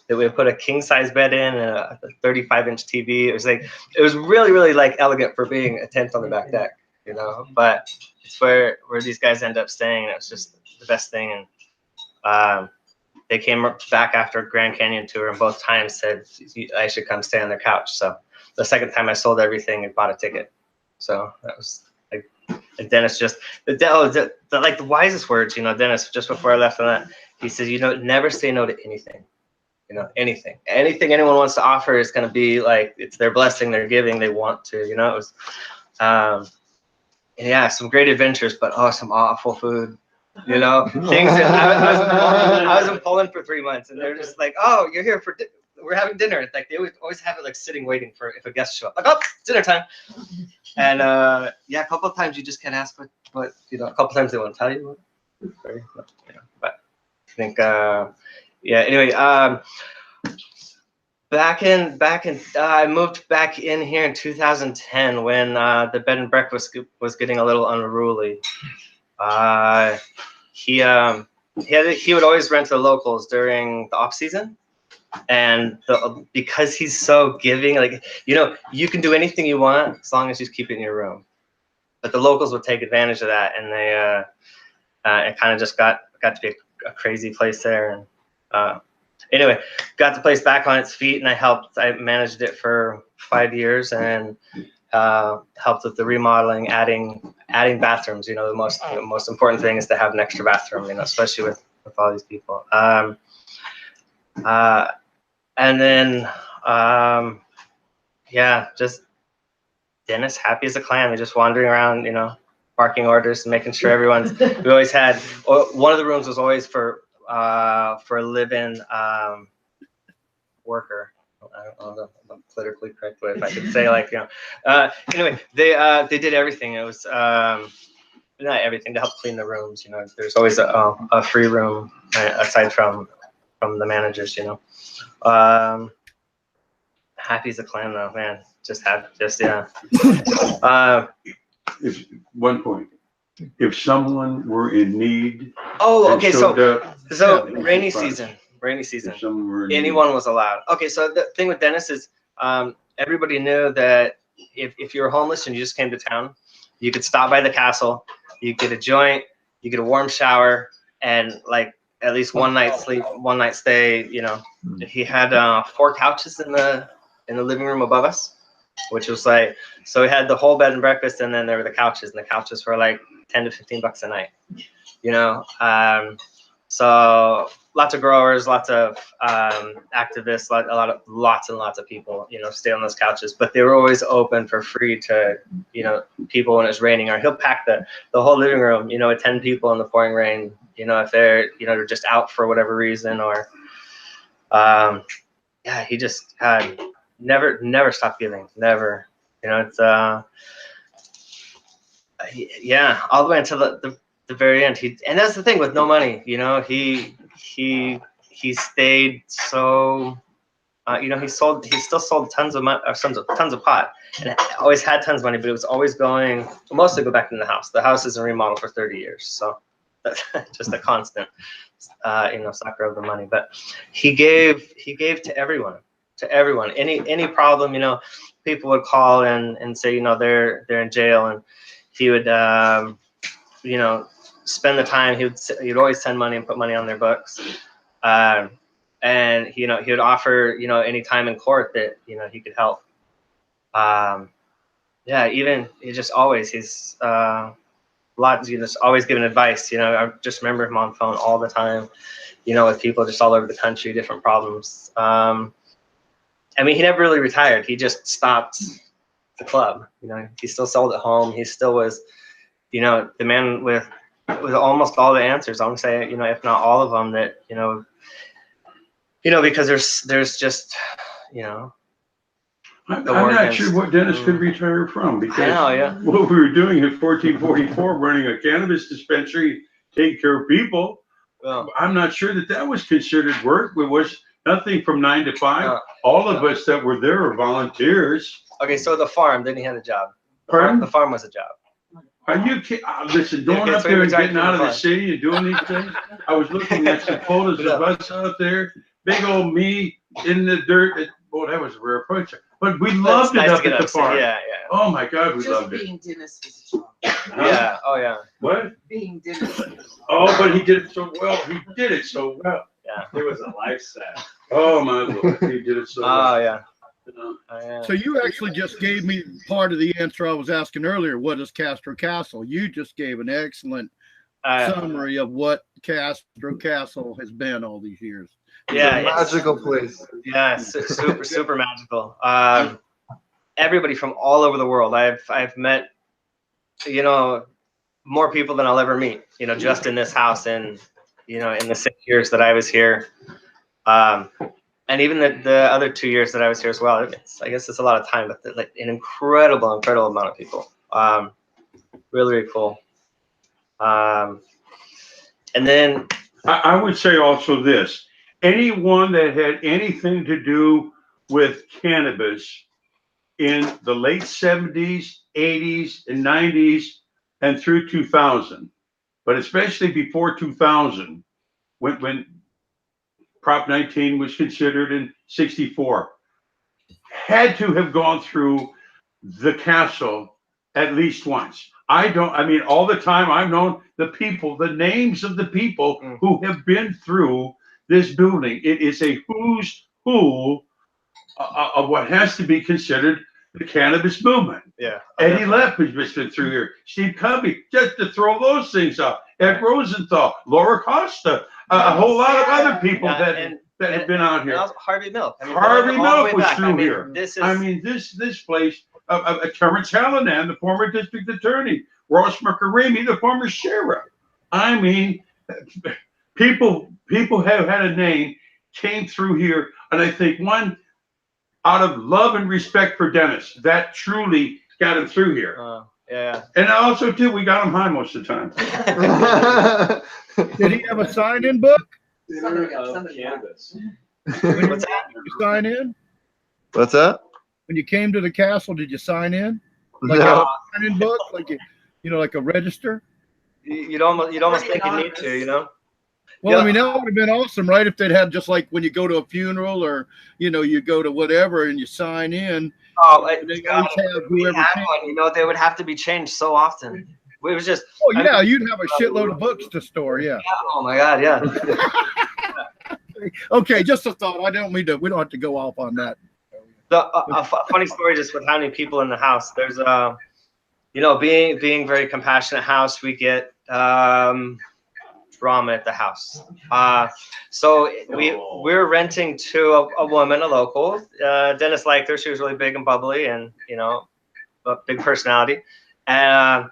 that we would put a king size bed in and a 35-inch TV. It was like, it was really like elegant for being a tent on the back deck, you know, but it's where these guys end up staying. And it was just the best thing. And they came back after a Grand Canyon tour and both times said I should come stay on their couch. So the second time I sold everything and bought a ticket. So that was like, and Dennis just, like the wisest words, you know, Dennis, just before I left on that, he says, you know, never say no to anything. You know, anything anyone wants to offer is going to be like, it's their blessing, they're giving, they want to, you know. It was, yeah, some great adventures, but some awful food, you know. Things that I was in Poland for 3 months, and they're just like, oh, you're here for, we're having dinner. It's like they always have it like sitting waiting for if a guest show up, like, oh, it's dinner time. And yeah, a couple of times you just can't ask what you know, a couple of times they won't tell you. You know, but I think yeah, anyway, I moved back in here in 2010 when the bed and breakfast was getting a little unruly. He would always rent to the locals during the off season, and because he's so giving, like, you know, you can do anything you want as long as you keep it in your room. But the locals would take advantage of that, and they it kind of just got to be a crazy place there. And anyway, got the place back on its feet, and I managed it for 5 years and helped with the remodeling, adding bathrooms. You know, the most important thing is to have an extra bathroom, you know, especially with all these people. And then yeah, just Dennis happy as a clam. He's just wandering around, you know, barking orders and making sure everyone's. We always had one of the rooms was always for a live-in worker. I don't know the politically correct way, if I could say, like, you know. Anyway, they did everything. It was not everything, to help clean the rooms. You know, there's always a free room aside from the managers. You know, happy as a clam though, man. Yeah. Is one point. If someone were in need. Oh, okay. So yeah, rainy season. If someone were in Anyone was allowed. Okay, so the thing with Dennis is everybody knew that if you were homeless and you just came to town, you could stop by the castle, you get a joint, you get a warm shower, and like at least one night's sleep, one night stay. You know, he had 4 couches in the living room above us, which was like, so we had the whole bed and breakfast, and then there were the couches, and the couches were like $10 to $15 a night. You know, so lots of growers, lots of activists, lots and lots of people, you know, stay on those couches. But they were always open for free to, you know, people when it's raining. Or he'll pack the whole living room, you know, with 10 people in the pouring rain. You know, if they're, you know, they're just out for whatever reason, or yeah, he just had never stopped giving, never. You know, it's yeah, all the way until the very end. And that's the thing with no money, you know, he stayed so, you know, he still sold tons of pot, and always had tons of money, but it was always going, mostly go back into the house. The house is in remodel for 30 years. So that's just a constant, you know, sucker of the money. But he gave to everyone, any problem, you know, people would call and say, you know, they're in jail, and he would, you know, spend the time. He'd always send money and put money on their books, and you know, he would offer, you know, any time in court that, you know, he could help. Yeah, even he's lots, you know, just always giving advice. You know, I just remember him on the phone all the time, you know, with people just all over the country, different problems. I mean, he never really retired. He just stopped the club. You know, he still sold at home. He still was, you know, the man with almost all the answers. I'm saying, you know, if not all of them, that, you know, because there's just, you know. I'm not sure what Dennis could retire from, because what we were doing in 1444, running a cannabis dispensary, taking care of people, I'm not sure that was considered work. It was nothing from 9 to 5. All of us that were there were volunteers. Okay, so the farm, then he had a job. Pardon? The farm was a job. Are you kidding? Listen, going up there and getting out of the city and doing these things. I was looking at some photos of us out there, big old me in the dirt. Boy, that was a rare picture. But we loved it up at the farm. Yeah. Oh my God, we loved it. Just being Dennis was a job. Yeah. Oh yeah. What? Being Dennis. Oh, but he did it so well. He did it so well. Yeah. It was a lifestyle. Oh my Lord, he did it so well. Oh yeah. So you actually just gave me part of the answer I was asking earlier. What is Castro Castle? You just gave an excellent summary of what Castro Castle has been all these years. Yeah, it's a magical place. Yeah, super magical. Everybody from all over the world. I've met, you know, more people than I'll ever meet, you know, just in this house, and, you know, in the 6 years that I was here. And even the other 2 years that I was here as well. I guess it's a lot of time, but like an incredible amount of people. Really cool. And then I would say also this: anyone that had anything to do with cannabis in the late 70s, 80s, and 90s, and through 2000, but especially before 2000, when Prop 19 was considered in 64, had to have gone through the castle at least once. I mean, all the time I've known the names of the people who have been through this building. It is a who's who of what has to be considered the cannabis movement. Yeah. Eddie Lepp has just been through here. Steve Covey, just to throw those things up. Ed Rosenthal, Laura Costa, a whole lot of other people that have been out here. Harvey Milk. I mean, Harvey Milk was through here. This place, Terrence Hallinan, the former district attorney, Ross McCaramy, the former sheriff. I mean, people have had a name, came through here, and I think one, out of love and respect for Dennis, that truly got him through here. Yeah. And also too, we got him high most of the time. Did he have a sign-in book? Somebody canvas. When you sign in? What's that? When you came to the castle, did you sign in? Like No. a sign-in book, like like a register? You'd almost think you need to, you know. Well, Yeah. I mean, that would have been awesome, right? If they'd had just like when you go to a funeral or you go to whatever and you sign in. Oh, They God, always have if we whoever had came. one, you know, they would have to be changed so often. It was just. Oh I yeah, mean, you'd have a shitload of books to store. Yeah. oh my God, yeah. Okay, just a thought. I don't mean to. We don't have to go off on that. A funny story just with how many people in the house. There's being very compassionate house, we get drama at the house. So we're renting to a woman, a local. Dennis liked her. She was really big and bubbly, and a big personality. And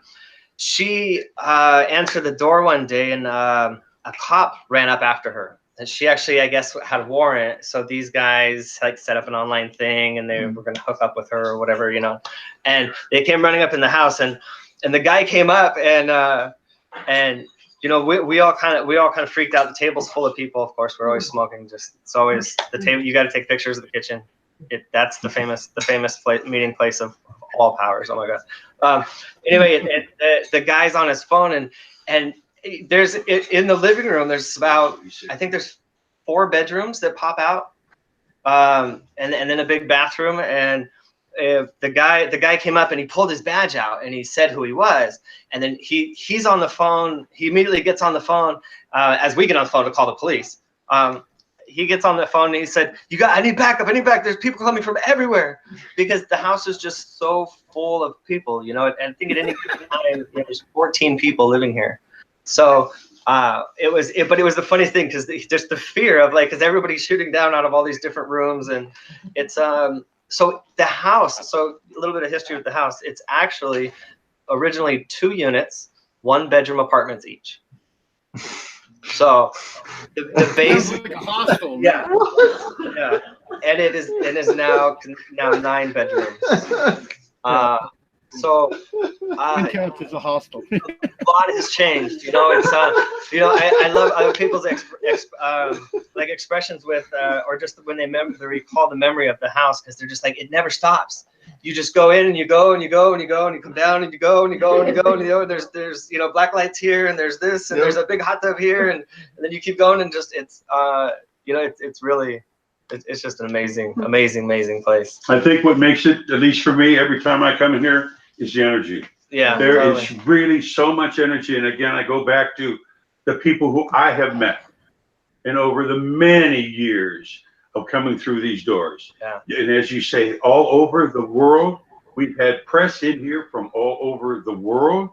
she answered the door one day, and a cop ran up after her. And she actually, I guess, had a warrant. So these guys like set up an online thing, and they were going to hook up with her or whatever, And they came running up in the house, and the guy came up, and we all kind of freaked out. The table's full of people. Of course, we're always smoking. It's always the table. You got to take pictures of the kitchen. That's the famous meeting place of all powers. Oh my God. Anyway, the guy's on his phone, and there's in the living room. There's I think there's 4 bedrooms that pop out, and then a big bathroom. And the guy came up and he pulled his badge out and he said who he was. And then he's on the phone. He immediately gets on the phone as we get on the phone to call the police. He gets on the phone and he said, I need backup. I need backup. There's people coming from everywhere because the house is just so full of people, and I think at any given time, there's 14 people living here. So it was the funniest thing because just the fear of because everybody's shooting down out of all these different rooms. And it's, so the house, so a little bit of history with the house, it's actually originally 2 units, 1-bedroom apartments each. So the base, like a hostel. yeah, and it is now 9 bedrooms. So it counts as a hostel. a lot has changed. It's I love other people's expressions with or just when they recall the memory of the house because they're just like it never stops. You just go in and you go and you go and you go and you come down and you go and you go and you go and there's black lights here and there's this and there's a big hot tub here and then you keep going and just it's really it's just an amazing place. I think what makes it, at least for me, every time I come in here, is the energy. Yeah, there totally. is really so much energy. And again, I go back to the people who I have met and over the many years of coming through these doors. Yeah. And as you say, all over the world, we've had press in here from all over the world.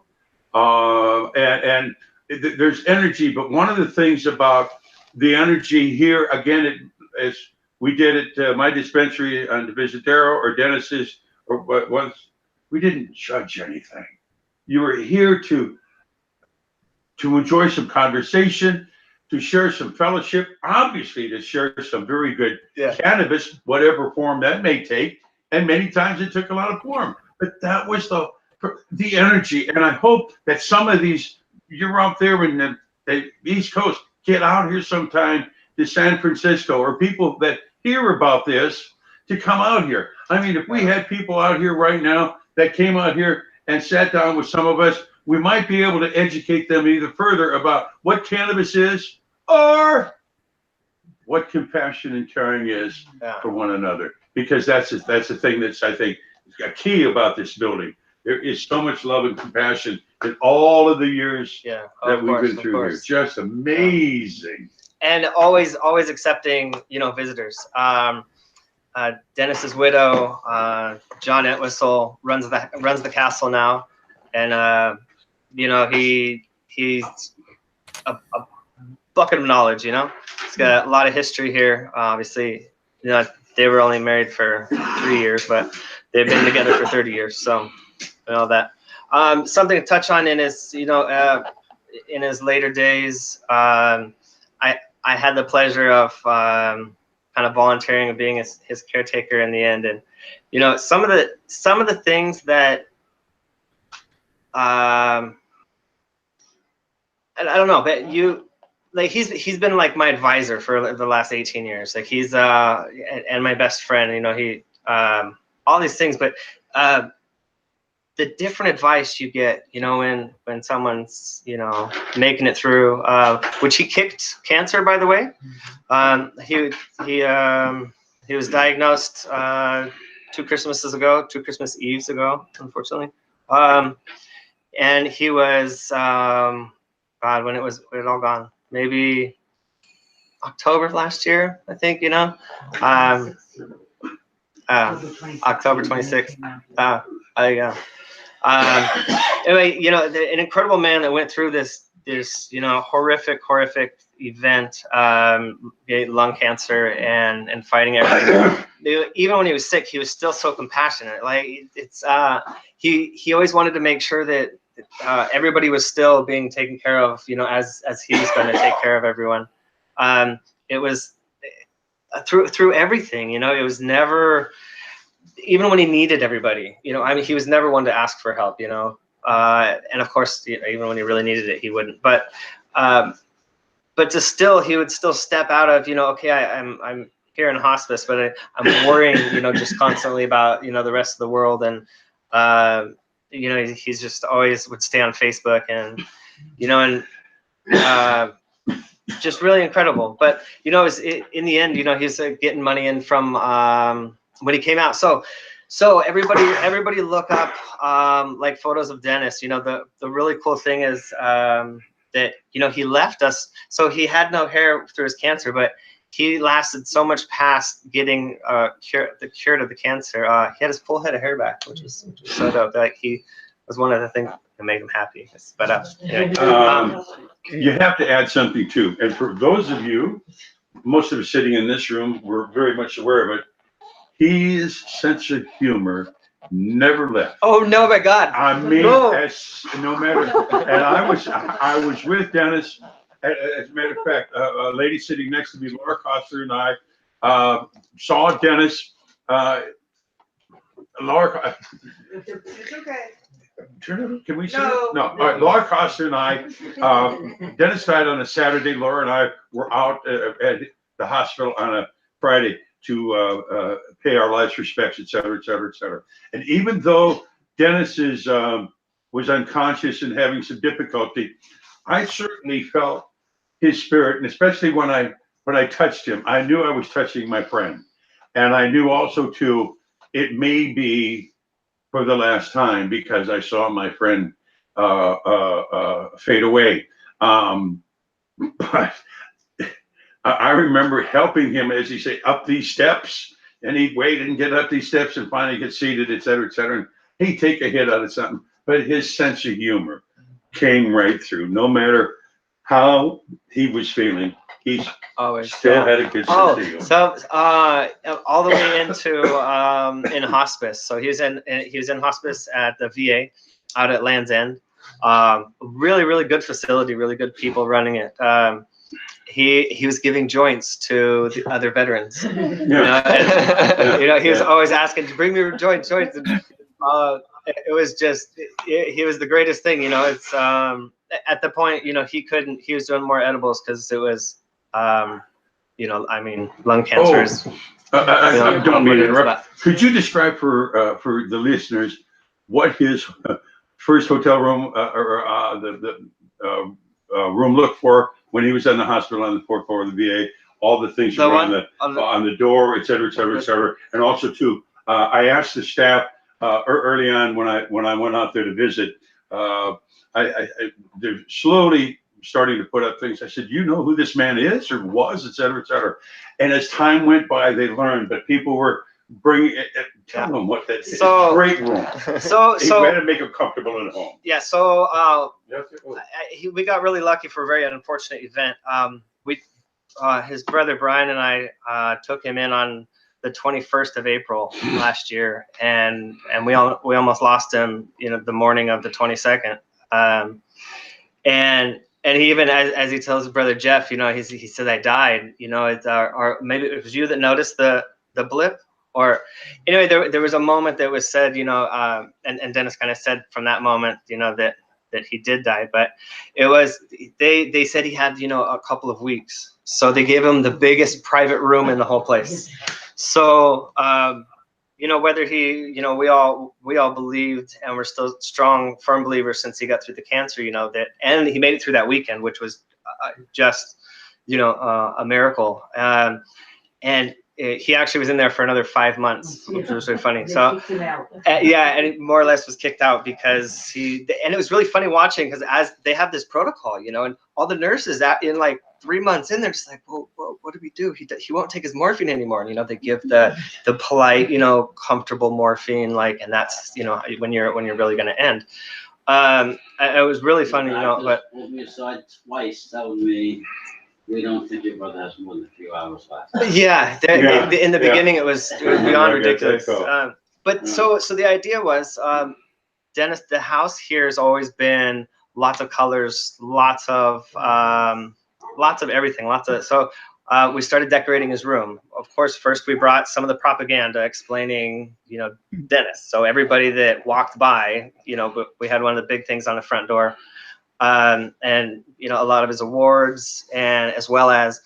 There's energy, but one of the things about the energy here, again, as we did at my dispensary on Divisitero or Dennis's, or once, we didn't judge anything. You were here to enjoy some conversation, to share some fellowship, obviously to share some very good cannabis, whatever form that may take. And many times it took a lot of form, but that was the energy. And I hope that some of these, you're out there in the East Coast, get out here sometime to San Francisco, or people that hear about this to come out here. I mean, if we had people out here right now that came out here and sat down with some of us, we might be able to educate them either further about what cannabis is or what compassion and caring is for one another. Because that's the thing that's, I think, a key about this building. There is so much love and compassion in all of the years that we've been through here. Just amazing. And always accepting, visitors. Dennis's widow, John Entwistle, runs the castle now, and he's a bucket of knowledge. He's got a lot of history here. Obviously, they were only married for 3 years, but they've been together for 30 years. So, that. Something to touch on in his, in his later days. I had the pleasure of kind of volunteering and being his caretaker in the end, and some of the things that I don't know, but he's been like my advisor for the last 18 years. Like he's and my best friend, you know, he all these things, but the different advice you get, you know, when someone's, you know, making it through, which he kicked cancer, by the way. He was diagnosed 2 Christmas Eves ago, unfortunately. And he was God, when it all gone, maybe October of last year, I think, you know. October 26th. Anyway, you know, an incredible man that went through this, you know, horrific event, lung cancer and fighting everything. Even when he was sick, he was still so compassionate. Like it's, he always wanted to make sure that everybody was still being taken care of, you know, as he was going to take care of everyone. It was through everything, you know. It was never, even when he needed everybody, you know, I mean, he was never one to ask for help, you know. And of course, you know, even when he really needed it, he wouldn't. But to still, he would still step out of, you know, okay, I'm here in hospice, but I'm worrying, you know, just constantly about, you know, the rest of the world. And you know, he's just always would stay on Facebook and, you know, and just really incredible. But you know, in the end, you know, he's getting money in from when he came out. So everybody look up like photos of Dennis. You know, the really cool thing is that, you know, he left us. So he had no hair through his cancer, but he lasted so much past getting the cure to the cancer. He had his full head of hair back, which was so dope. Like he was one of the things that made him happy. But anyway. You have to add something too. And for those of you, most of us sitting in this room, we're very much aware of it. His sense of humor never left. Oh no, my God! I mean, no matter. And I was with Dennis. As a matter of fact, a lady sitting next to me, Laura Coster, and I saw Dennis. Laura. It's okay. Can we see it? No. All right, Laura Costa and I, Dennis died on a Saturday. Laura and I were out at the hospital on a Friday to pay our last respects, et cetera, et cetera, et cetera. And even though Dennis was unconscious and having some difficulty, I certainly felt his spirit, and especially when I touched him, I knew I was touching my friend, and I knew also too, it may be for the last time because I saw my friend fade away. But I remember helping him, as he say, up these steps, and he'd wait and get up these steps and finally get seated, et cetera, et cetera. And he'd take a hit out of something, but his sense of humor came right through. No matter how he was feeling, he always still had a good sense of humor. So all the way into in hospice. So he was in hospice at the VA out at Land's End. Really good facility, really good people running it. He was giving joints to the other veterans. Yeah. You know, he was always asking, "Bring me joints." And, it was just, he was the greatest thing. You know, it's at the point, you know, he was doing more edibles because it was, you know, I mean, lung cancer is. I don't mean to interrupt. Could you describe for the listeners what his first hotel room or the room looked for when he was in the hospital on the 4th floor of the VA? All the things that were on the door, et cetera, et cetera, et cetera. And also too, I asked the staff early on when I went out there to visit. They're slowly starting to put up things. I said, "You know who this man is or was, et cetera, et cetera." And as time went by, they learned, but people were bringing it, tell them what that is. Great room. So we had to make him comfortable at home. Yeah. So we got really lucky for a very unfortunate event. His brother Brian and I took him in on the 21st of April last year, and we almost lost him, you know, the morning of the 22nd. And he even, as he tells his brother Jeff, you know, he said, "I died." You know, it's or maybe it was you that noticed the blip Or anyway, there was a moment that was said, and Dennis kind of said from that moment, that he did die, but it was, they said he had, a couple of weeks. So they gave him the biggest private room in the whole place. So, whether he, we all believed, and we're still strong, firm believers since he got through the cancer, that, and he made it through that weekend, which was just, a miracle. And he actually was in there for another 5 months, which was really funny. So, yeah, and he more or less was kicked out because and it was really funny watching, because as they have this protocol, and all the nurses in like 3 months in, they're just like, well, what do we do? He won't take his morphine anymore. And, they give the polite, comfortable morphine, and that's, when you're really going to end. It was really funny, but pulled me aside twice, telling me, we don't think your brother has more than a few hours left. Yeah, in the beginning, it was beyond ridiculous. But so the idea was, Dennis, the house here has always been lots of colors, lots of everything, so we started decorating his room. Of course, first we brought some of the propaganda explaining, Dennis. So everybody that walked by, we had one of the big things on the front door. And a lot of his awards, and as well as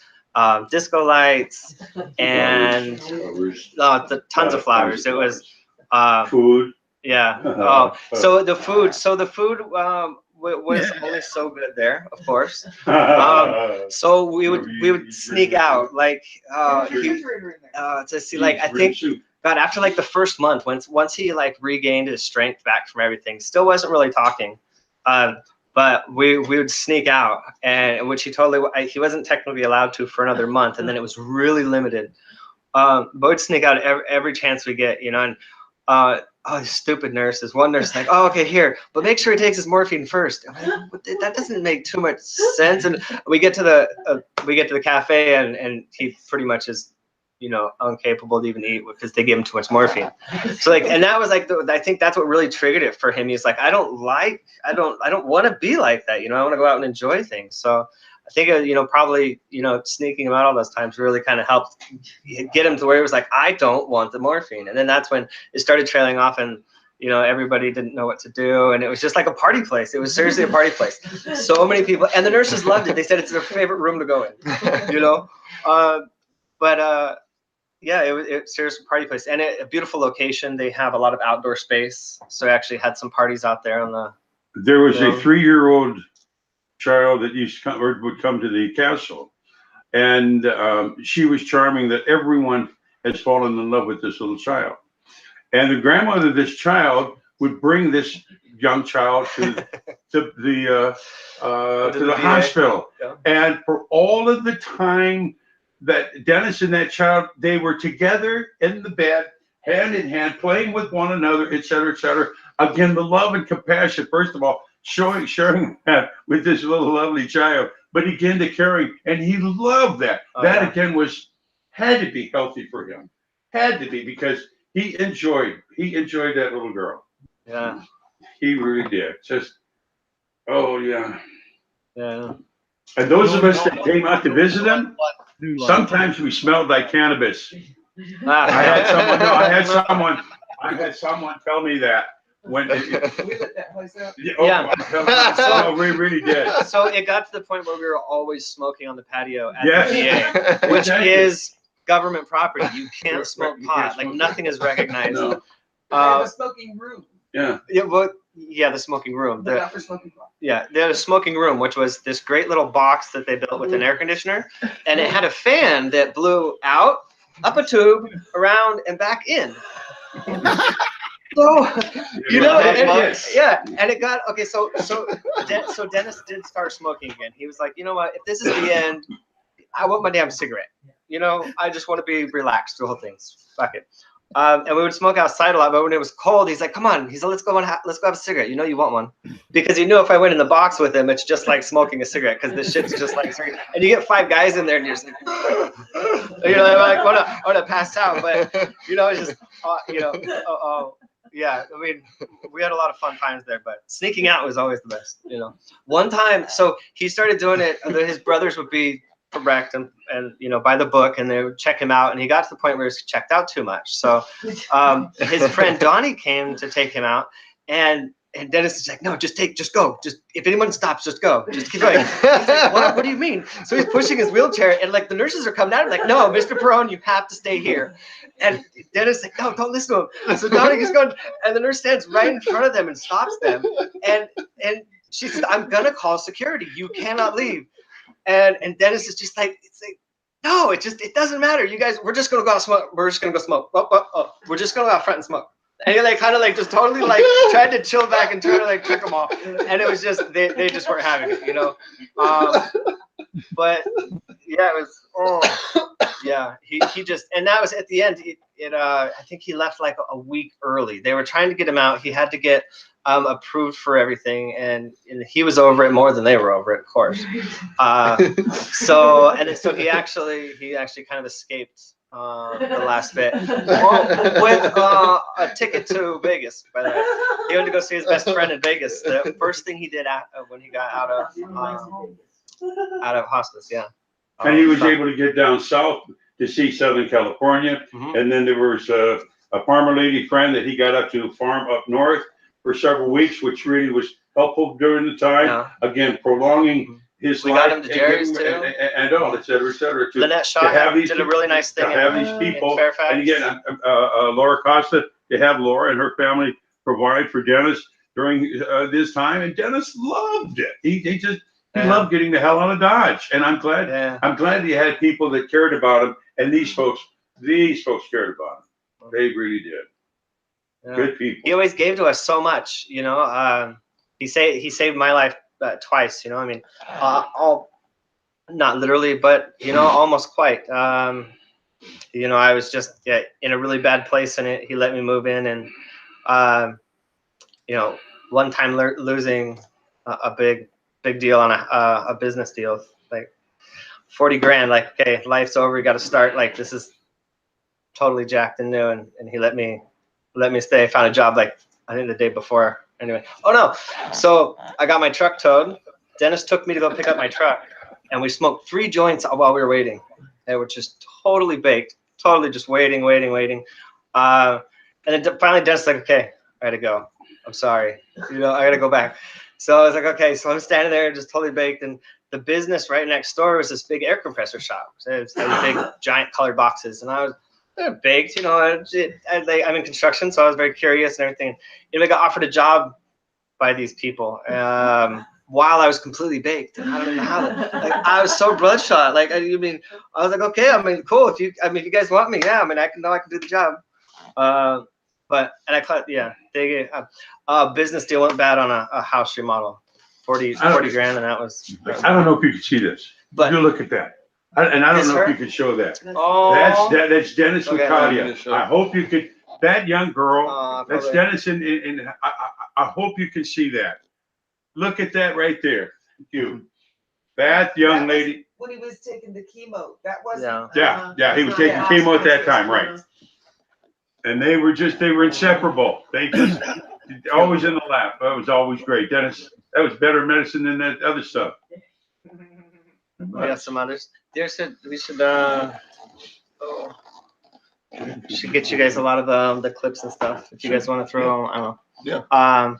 disco lights and tons of flowers. It was food. Yeah. So the food was only so good there, of course. So we would sneak out, to see, I think, God, after the first month, once he regained his strength back from everything, still wasn't really talking. But we would sneak out, and which he wasn't technically allowed to for another month, and then it was really limited. But we'd sneak out every chance we get, and stupid nurses. One nurse like, oh, okay, here, but make sure he takes his morphine first. That doesn't make too much sense. And we get to the cafe, and he pretty much is, incapable to even eat because they give him too much morphine. So and that was I think that's what really triggered it for him. He's like, I don't want to be like that. I want to go out and enjoy things. So I think, probably, sneaking him out all those times really kind of helped get him to where he was like, I don't want the morphine. And then that's when it started trailing off, and, everybody didn't know what to do. And it was just like a party place. It was seriously a party place. So many people, and the nurses loved it. They said it's their favorite room to go in, yeah, it was seriously a party place, and a beautiful location. They have a lot of outdoor space. So I actually had some parties out there on the. There was a 3-year-old child that would come to the castle, and she was charming. That everyone has fallen in love with this little child, and the grandmother of this child would bring this young child to the hospital. Yeah. And for all of the time that Dennis and that child, they were together in the bed, hand in hand, playing with one another, et cetera, et cetera. Again, the love and compassion, first of all, sharing that with this little lovely child, but again, the caring, and he loved that. That again had to be healthy for him. Had to be, because he enjoyed that little girl. Yeah. He really did. Just, oh yeah. Yeah. And those of us that came out to visit him, sometimes we smelled like cannabis. I had someone tell me that when. We really did. So it got to the point where we were always smoking on the patio at the VA, which is government property. You can't smoke pot. Nothing is recognized. No. A smoking room. Yeah. Yeah, the smoking room. But not for smoking pot. Yeah, they had a smoking room, which was this great little box that they built with an air conditioner, and it had a fan that blew out, up a tube, around, and back in. So, and it got okay. So Dennis did start smoking again. He was like, you know what? If this is the end, I want my damn cigarette. I just want to be relaxed through the whole thing. Fuck it. And we would smoke outside a lot, but when it was cold, he's like, come on. He's like, let's go have a cigarette. You want one. Because he knew if I went in the box with him, it's just like smoking a cigarette, because this shit's just like a cigarette. And you get 5 guys in there, and you're just like, like, I want to pass out. But, it's just, yeah, I mean, we had a lot of fun times there, but sneaking out was always the best, One time, so he started doing it, his brothers would be correct and by the book, and they would check him out, and he got to the point where he was checked out too much. So his friend Donnie came to take him out, and Dennis is like, no, just go. Just if anyone stops, just go. Just keep going. He's like, what do you mean? So he's pushing his wheelchair, and like the nurses are coming at him like, no, Mr. Perone, you have to stay here. And Dennis is like, no, don't listen to him. So Donnie is going, and the nurse stands right in front of them and stops them. And she says, I'm gonna call security. You cannot leave. And Dennis is just like, no, it doesn't matter. You guys, we're just gonna go out smoke. We're just gonna go smoke. Oh. We're just gonna go out front and smoke. And he like kind of like just totally like tried to chill back and try to like trick them all. And it was just they just weren't having it, But yeah, it was he just, and that was at the end. I think he left like a week early. They were trying to get him out. He had to get approved for everything, and he was over it more than they were over it, of course. So he actually kind of escaped the last bit with a ticket to Vegas. By the way, he went to go see his best friend in Vegas. The first thing he did when he got out of hospice, yeah. And he was able to get down south to see Southern California, and then there was a farmer lady friend that he got up to farm up north for several weeks, which really was helpful during the time. Yeah. Again, prolonging his life. We got him to Jerry's too, and all, et cetera, et cetera. Lynette Shaw did a really nice thing. To have these people, and again, Laura Costa, to have Laura and her family provide for Dennis during this time, and Dennis loved it. He loved getting the hell out of Dodge, and I'm glad he had people that cared about him, and these folks cared about him. They really did. Yeah. Good people. He always gave to us so much, He saved my life twice, I mean, all not literally, but almost quite. I was just in a really bad place, and he let me move in, and one time losing a big deal on a business deal, like 40 grand, like, okay, life's over, you got to start, like, this is totally jacked and new, and he let me stay. Found a job like I think the day before. Anyway, oh no, so I got my truck towed. Dennis took me to go pick up my truck, and we smoked 3 joints while we were waiting. They were just totally baked, totally just waiting. And then finally Dennis was like, okay, I gotta go. I'm sorry, I gotta go back. So I was like, okay. So I'm standing there just totally baked, and the business right next door was this big air compressor shop. So it was big giant colored boxes, and I was baked, I'm in construction, so I was very curious and everything. I got offered a job by these people while I was completely baked. And I don't know how. I was so bloodshot. Like, I was like, okay, cool. If you guys want me, yeah. I can do the job. They business deal went bad on a house remodel, 40 grand, and that was. I don't know if you can see this, but you look at that. And I don't know if you can show that. Oh, that's Dennis with Claudia. I hope you could. That young girl. That's Dennis, and I hope you can see that. Look at that right there. You. That young lady. When he was taking the chemo, that was. Yeah. He was taking chemo at that time, right? And they were inseparable. They just always in the lap. That was always great, Dennis. That was better medicine than that other stuff. We got some others. We should get you guys a lot of the clips and stuff if you guys want to throw. I don't know. Yeah.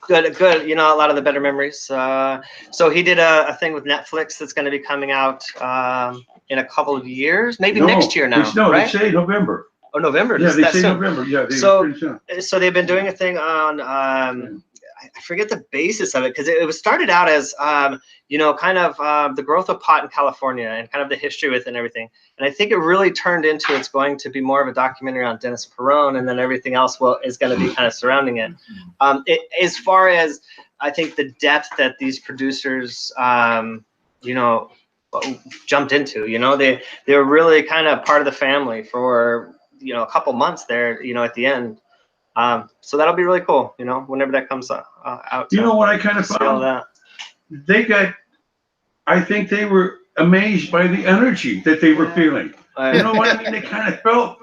Good. A lot of the better memories. So he did a thing with Netflix that's going to be coming out in a couple of years, maybe next year now. Right? They say November. Oh, November. Yeah, they say November. Yeah. So they've been doing a thing on. I forget the basis of it, because it was started out as kind of the growth of pot in California and kind of the history with it and everything. And I think it really turned into it's going to be more of a documentary on Dennis Perone, and then everything else is going to be kind of surrounding it. As far as I think the depth that these producers jumped into, they were really kind of part of the family for a couple months there, at the end. So that'll be really cool, whenever that comes out. What I kind of found? I think they were amazed by the energy that they were feeling. You know what I mean? They kind of felt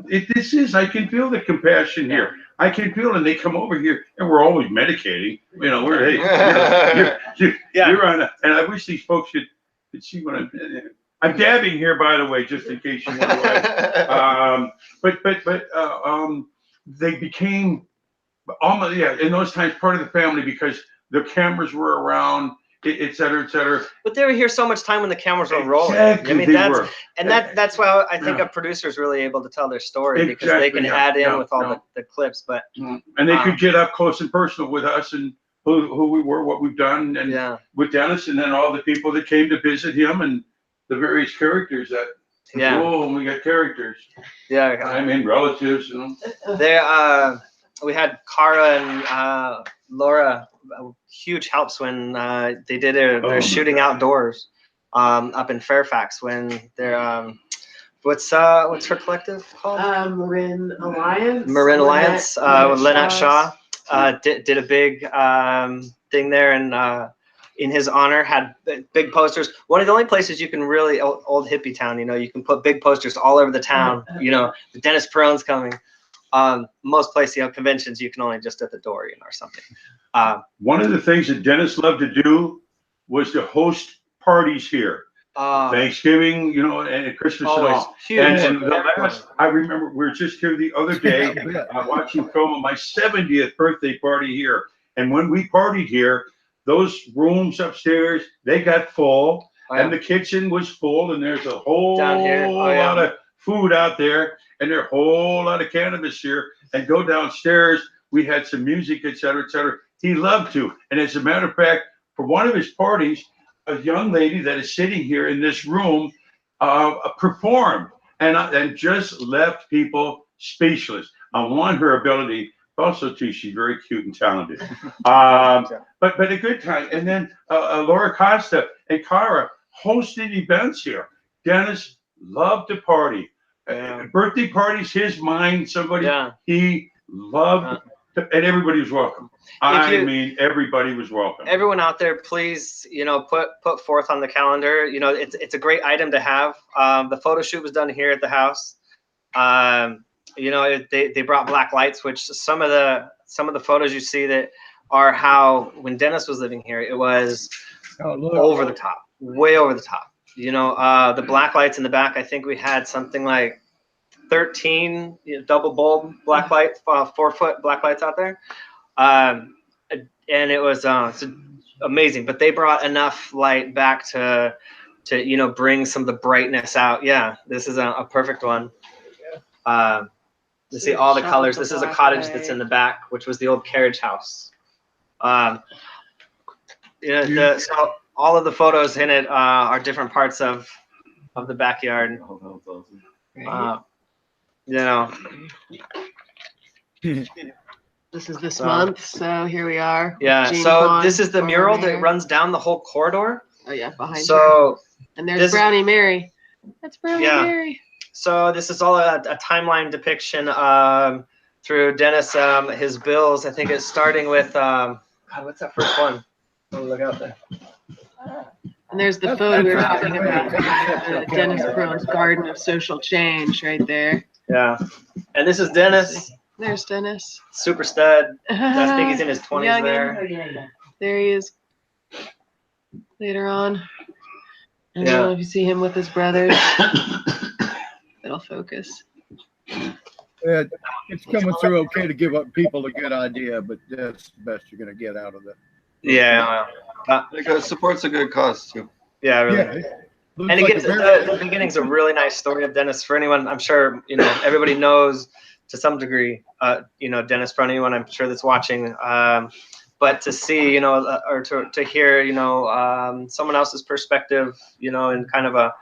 this is. I can feel the compassion here. I can feel it. And they come over here, and we're always medicating. You're on and I wish these folks could let's see what I'm dabbing here, by the way, just in case you wonder. They became almost, yeah, in those times, part of the family because the cameras were around, et cetera, et cetera. But they were here so much time when the cameras were rolling. Exactly, I mean, that's why I think Yeah. a producer is really able to tell their story because Exactly, they can yeah, add in yeah, with all yeah. the clips. But And they could get up close and personal with us and who we were, what we've done, and yeah, with Dennis, and then all the people that came to visit him and the various characters that. yeah, Oh, we got characters. yeah. I mean, relatives, you know. There, we had Cara and Laura, huge helps when they did their shooting outdoors up in Fairfax when they're what's her collective called? Marin Alliance. Marin Alliance with Lynette Shaw did a big thing there and in his honor had big posters. One of the only places you can really old hippie town, you know, you can put big posters all over the town. You know, the Dennis Peron's coming. Most places, you know, conventions, you can only just at the door, you know, or something. One of the things that Dennis loved to do was to host parties here. Thanksgiving, you know, and Christmas and all. Huge. And the last, I remember we were just here the other day watching film of my 70th birthday party here. And when we partied here, those rooms upstairs, they got full. And the kitchen was full. And there's a whole lot of food out there. And there's a whole lot of cannabis here. And go downstairs, we had some music, et cetera, et cetera. He loved to. And as a matter of fact, for one of his parties, a young lady that is sitting here in this room performed and just left people speechless. One, her ability, also too, she's very cute and talented. But a good time. And then Laura Costa and Cara hosted events here. Dennis loved to party. Birthday parties, his mind, somebody he loved, and everybody was welcome. I mean, everybody was welcome. Everyone out there, please, you know, put forth on the calendar. You know, it's a great item to have. The photo shoot was done here at the house. You know, they brought black lights, which some of the photos you see that are how when Dennis was living here, it was over the top, way over the top. You know, the black lights in the back. I think we had something like 13 double bulb black lights, 4-foot black lights out there. And it was amazing, but they brought enough light back to you know bring some of the brightness out. Yeah, this is a perfect one. You see all the colors. This is a cottage that's in the back, which was the old carriage house. You know, so all of the photos in it are different parts of the backyard. You know. This is this month, so here we are. Yeah, Jean so Pond this is the mural there. that runs down the whole corridor. Oh yeah, behind her. So and there's Brownie Mary. That's Brownie Mary. So this is all a timeline depiction through Dennis, his bills. I think it's starting with God, what's that first one? Oh, look out there. And there's the photo we were talking about, Dennis Peron's Garden of Social Change right there. Yeah, and this is Dennis. There's Dennis. Super stud. I think he's in his 20s there. There he is. Later on. I don't know if you see him with his brothers. It'll focus. Yeah, it's coming through okay to give up people a good idea, but that's the best you're going to get out of it. Yeah. Because support's a good cause too. Yeah, really. Yeah, and it gives the beginning's a really nice story of Dennis. For anyone, I'm sure you know everybody knows to some degree. You know Dennis. For anyone, I'm sure that's watching. But to see, you know, or to hear, you know, someone else's perspective, you know, and kind of a,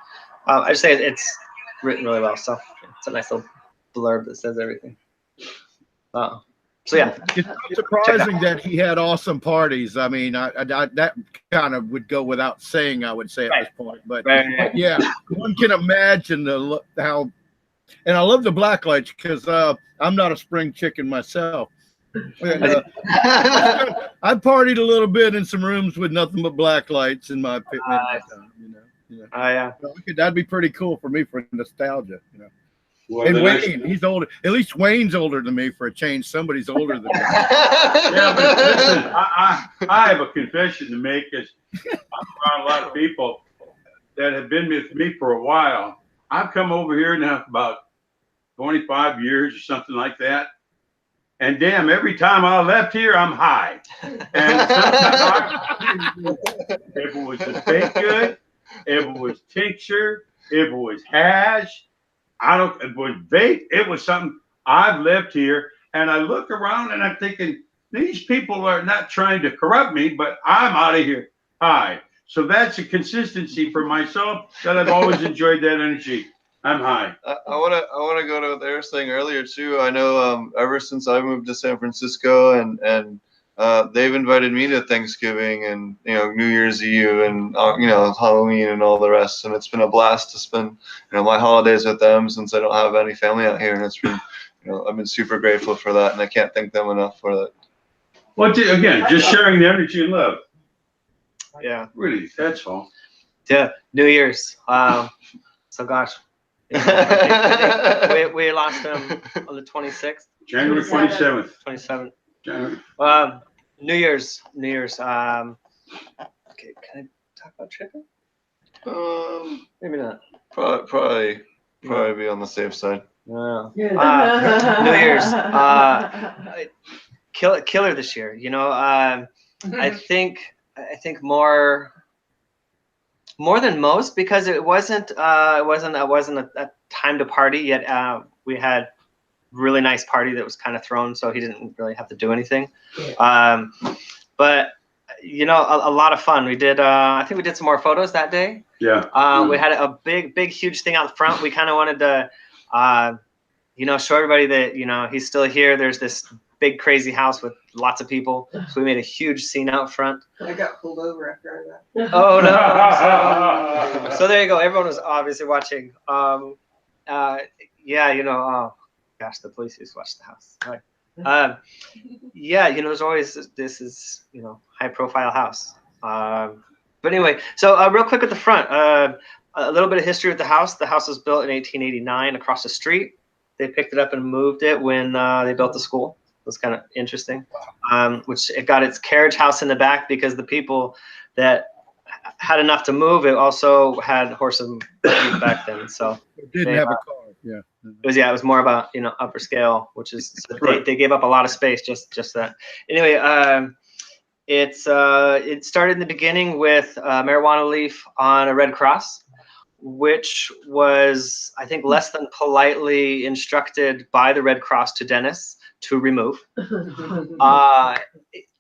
I just say it's written really well. So it's a nice little blurb that says everything. So yeah, it's not surprising that he had awesome parties. I mean, that kind of would go without saying. I would say at this point, but yeah, one can imagine how. And I love the black lights because I'm not a spring chicken myself. And, I partied a little bit in some rooms with nothing but black lights in my pit. Yeah. That'd be pretty cool for me for nostalgia, you know. Well, and Wayne, he's older. At least Wayne's older than me for a change. Somebody's older than me. Yeah, but listen, I have a confession to make. Is I'm around a lot of people. that have been with me for a while. I've come over here now about 25 years or something like that. And damn, every time I left here, I'm high. And sometimes if it was a baked good, if it was tincture, if it was hash, if it was vape, it was something. I've left here and I look around and I'm thinking, these people are not trying to corrupt me, but I'm out of here high. So that's a consistency for myself that I've always enjoyed that energy. I'm high. I wanna go to what they were saying earlier too. I know ever since I moved to San Francisco and they've invited me to Thanksgiving and New Year's Eve and Halloween and all the rest, and it's been a blast to spend my holidays with them since I don't have any family out here, and it's been I've been super grateful for that, and I can't thank them enough for that. Well, again, just sharing the energy and love. Yeah. Really, that's all. Yeah. New Year's. So gosh. We lost him on the 26th. January 27th. 27th. January. New Year's. Okay, can I talk about chicken? Maybe not. Probably be on the safe side. New Year's. Killer this year. I think more than most, because it wasn't a time to party yet. We had really nice party that was kind of thrown, so he didn't really have to do anything. But a lot of fun. We did. I think we did some more photos that day. Yeah. We had a big, huge thing out front. We kind of wanted to, show everybody that he's still here. There's this big, crazy house with lots of people. So we made a huge scene out front. I got pulled over after that. Oh no! So there you go. Everyone was obviously watching. Oh gosh, the police just watched the house. Right. There's always this is high profile house. But anyway, so real quick at the front, a little bit of history with the house. The house was built in 1889 across the street. They picked it up and moved it when they built the school. It was kind of interesting, which it got its carriage house in the back because the people that had enough to move it also had horses and buggies back then. So it didn't have a car. Yeah. It was more about upper scale, which is they gave up a lot of space just that. Anyway, it started in the beginning with marijuana leaf on a Red Cross, which was, I think, less than politely instructed by the Red Cross to Dennis to remove.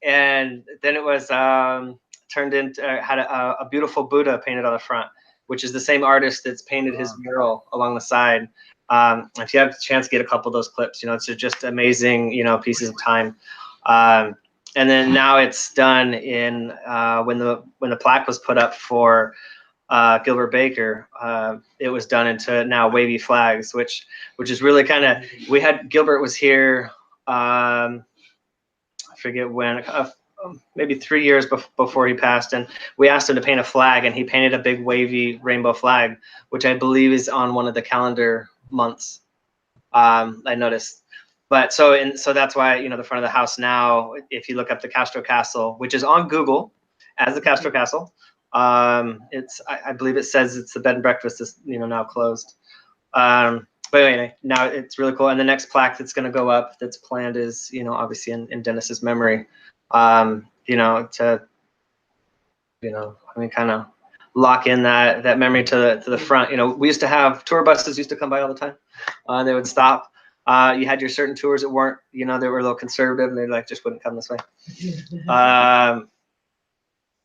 And then it was turned into, had a beautiful Buddha painted on the front, which is the same artist that's painted his mural along the side. If you have a chance, get a couple of those clips. It's just amazing, pieces of time. And then now it's done in when the plaque was put up for Gilbert Baker, it was done into now wavy flags, which is really kind of, we had Gilbert was here, I forget when, maybe 3 years before he passed, and we asked him to paint a flag, and he painted a big wavy rainbow flag, which I believe is on one of the calendar months. I noticed. But so that's why the front of the house now, if you look up the Castro Castle, which is on Google as the Castro Castle, it's I believe it says it's the bed and breakfast is now closed. But anyway, now it's really cool. And the next plaque that's going to go up that's planned is obviously in Dennis's memory. To kind of lock in that memory to the front. We used to have tour buses used to come by all the time. They would stop. You had your certain tours that weren't, they were a little conservative, and they just wouldn't come this way.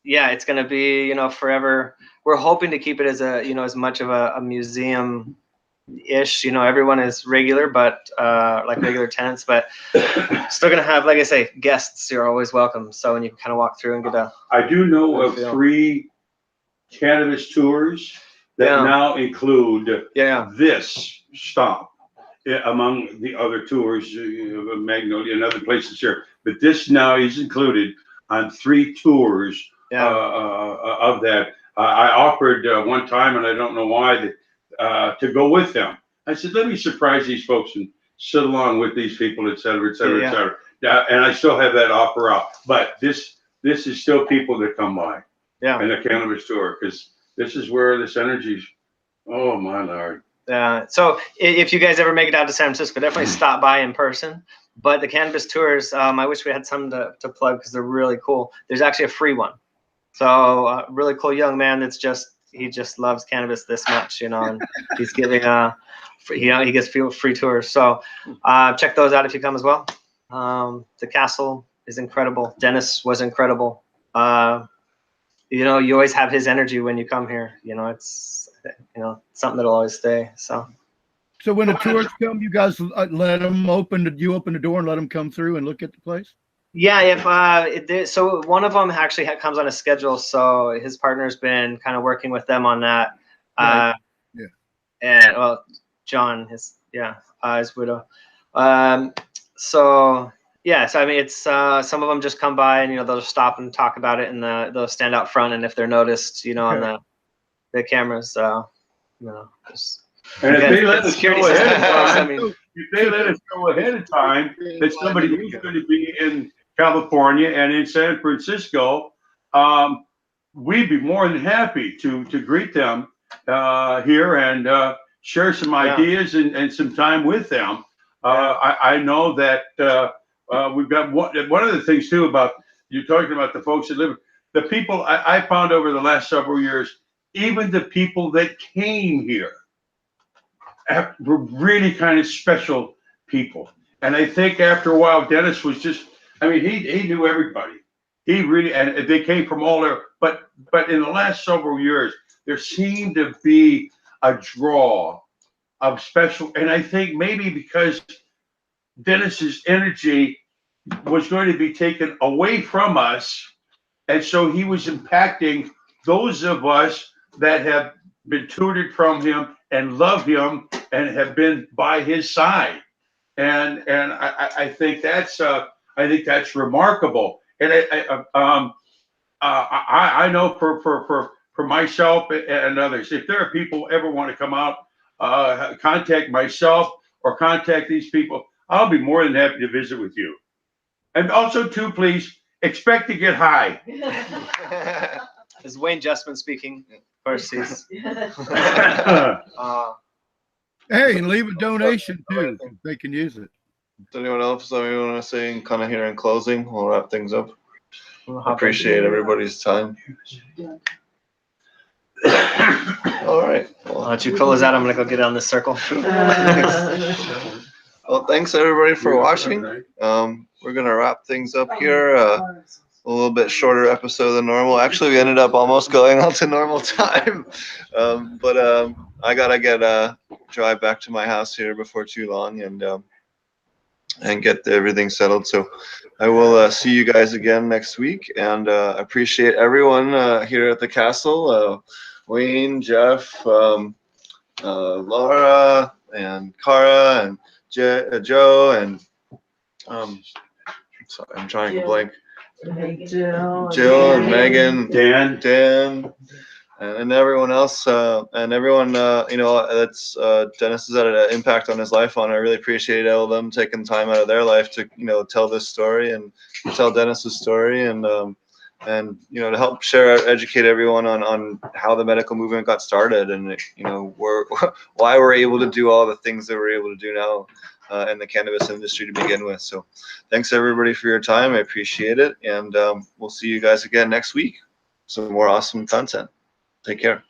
It's going to be, forever. We're hoping to keep it as as much of a museum-ish. Everyone is regular, but like regular tenants, but still going to have, like I say, guests. You're always welcome. So when you kind of walk through and get a. I do know of 3 cannabis tours that now include this stop among the other tours, Magnolia and other places here. But this now is included on 3 tours of that. I offered one time, and I don't know why, to go with them. I said, let me surprise these folks and sit along with these people, et cetera, et cetera, et cetera. And I still have that offer out. But this is still people that come by. Yeah. And the cannabis tour, because this is where this energy's. Oh my Lord. So if you guys ever make it out to San Francisco, definitely stop by in person. But the cannabis tours, I wish we had some to plug because they're really cool. There's actually a free one. So a really cool young man he just loves cannabis this much, and he's giving he gets free tours. So check those out if you come as well. The castle is incredible. Dennis was incredible. You always have his energy when you come here. It's something that'll always stay. So when the tourists come, you guys let them open the door and let them come through and look at the place? Yeah, so one of them actually comes on a schedule, so his partner's been kind of working with them on that. Right. And John, his widow. So I mean, it's some of them just come by and they'll just stop and talk about it, and they'll stand out front, and if they're noticed, on the cameras, just, and if they let us security go ahead of system, time, I mean, if they let us go ahead of time that somebody is going to be in California and in San Francisco, we'd be more than happy to greet them here and share some ideas and some time with them. I know that we've got one of the things too about you talking about the folks that live, the people I found over the last several years, even the people that came here were really kind of special people. And I think after a while, Dennis was just, I mean, he knew everybody. He really, and they came from all there. But in the last several years, there seemed to be a draw of special, and I think maybe because Dennis's energy was going to be taken away from us, and so he was impacting those of us that have been tutored from him and love him and have been by his side. And I think that's remarkable. And I know for myself and others, if there are people ever want to come out, contact myself or contact these people, I'll be more than happy to visit with you. And also too, please expect to get high. This is Wayne Justman speaking. Of course, he's. Hey, and leave a donation too. If they can use it. Does anyone else want to say kind of here in closing? We'll wrap things up. Appreciate everybody's time. All right. Well, I'll let you close out. I'm gonna go get on this circle. Well, thanks everybody for watching. We're gonna wrap things up here. A little bit shorter episode than normal. Actually, we ended up almost going on to normal time. But I gotta drive back to my house here before too long and get everything settled. So I will see you guys again next week, and appreciate everyone here at the castle. Wayne, Jeff, Laura, and Cara, and Joe, and sorry, I'm trying to blank. Jill and Megan, Dan, and everyone else, and everyone, that's Dennis has had an impact on his life on. I really appreciate all of them taking time out of their life to, tell this story and tell Dennis's story, and to help educate everyone on how the medical movement got started, and why we're able to do all the things that we're able to do now in the cannabis industry to begin with. So thanks everybody for your time. I appreciate it, and we'll see you guys again next week. Some more awesome content. Take care.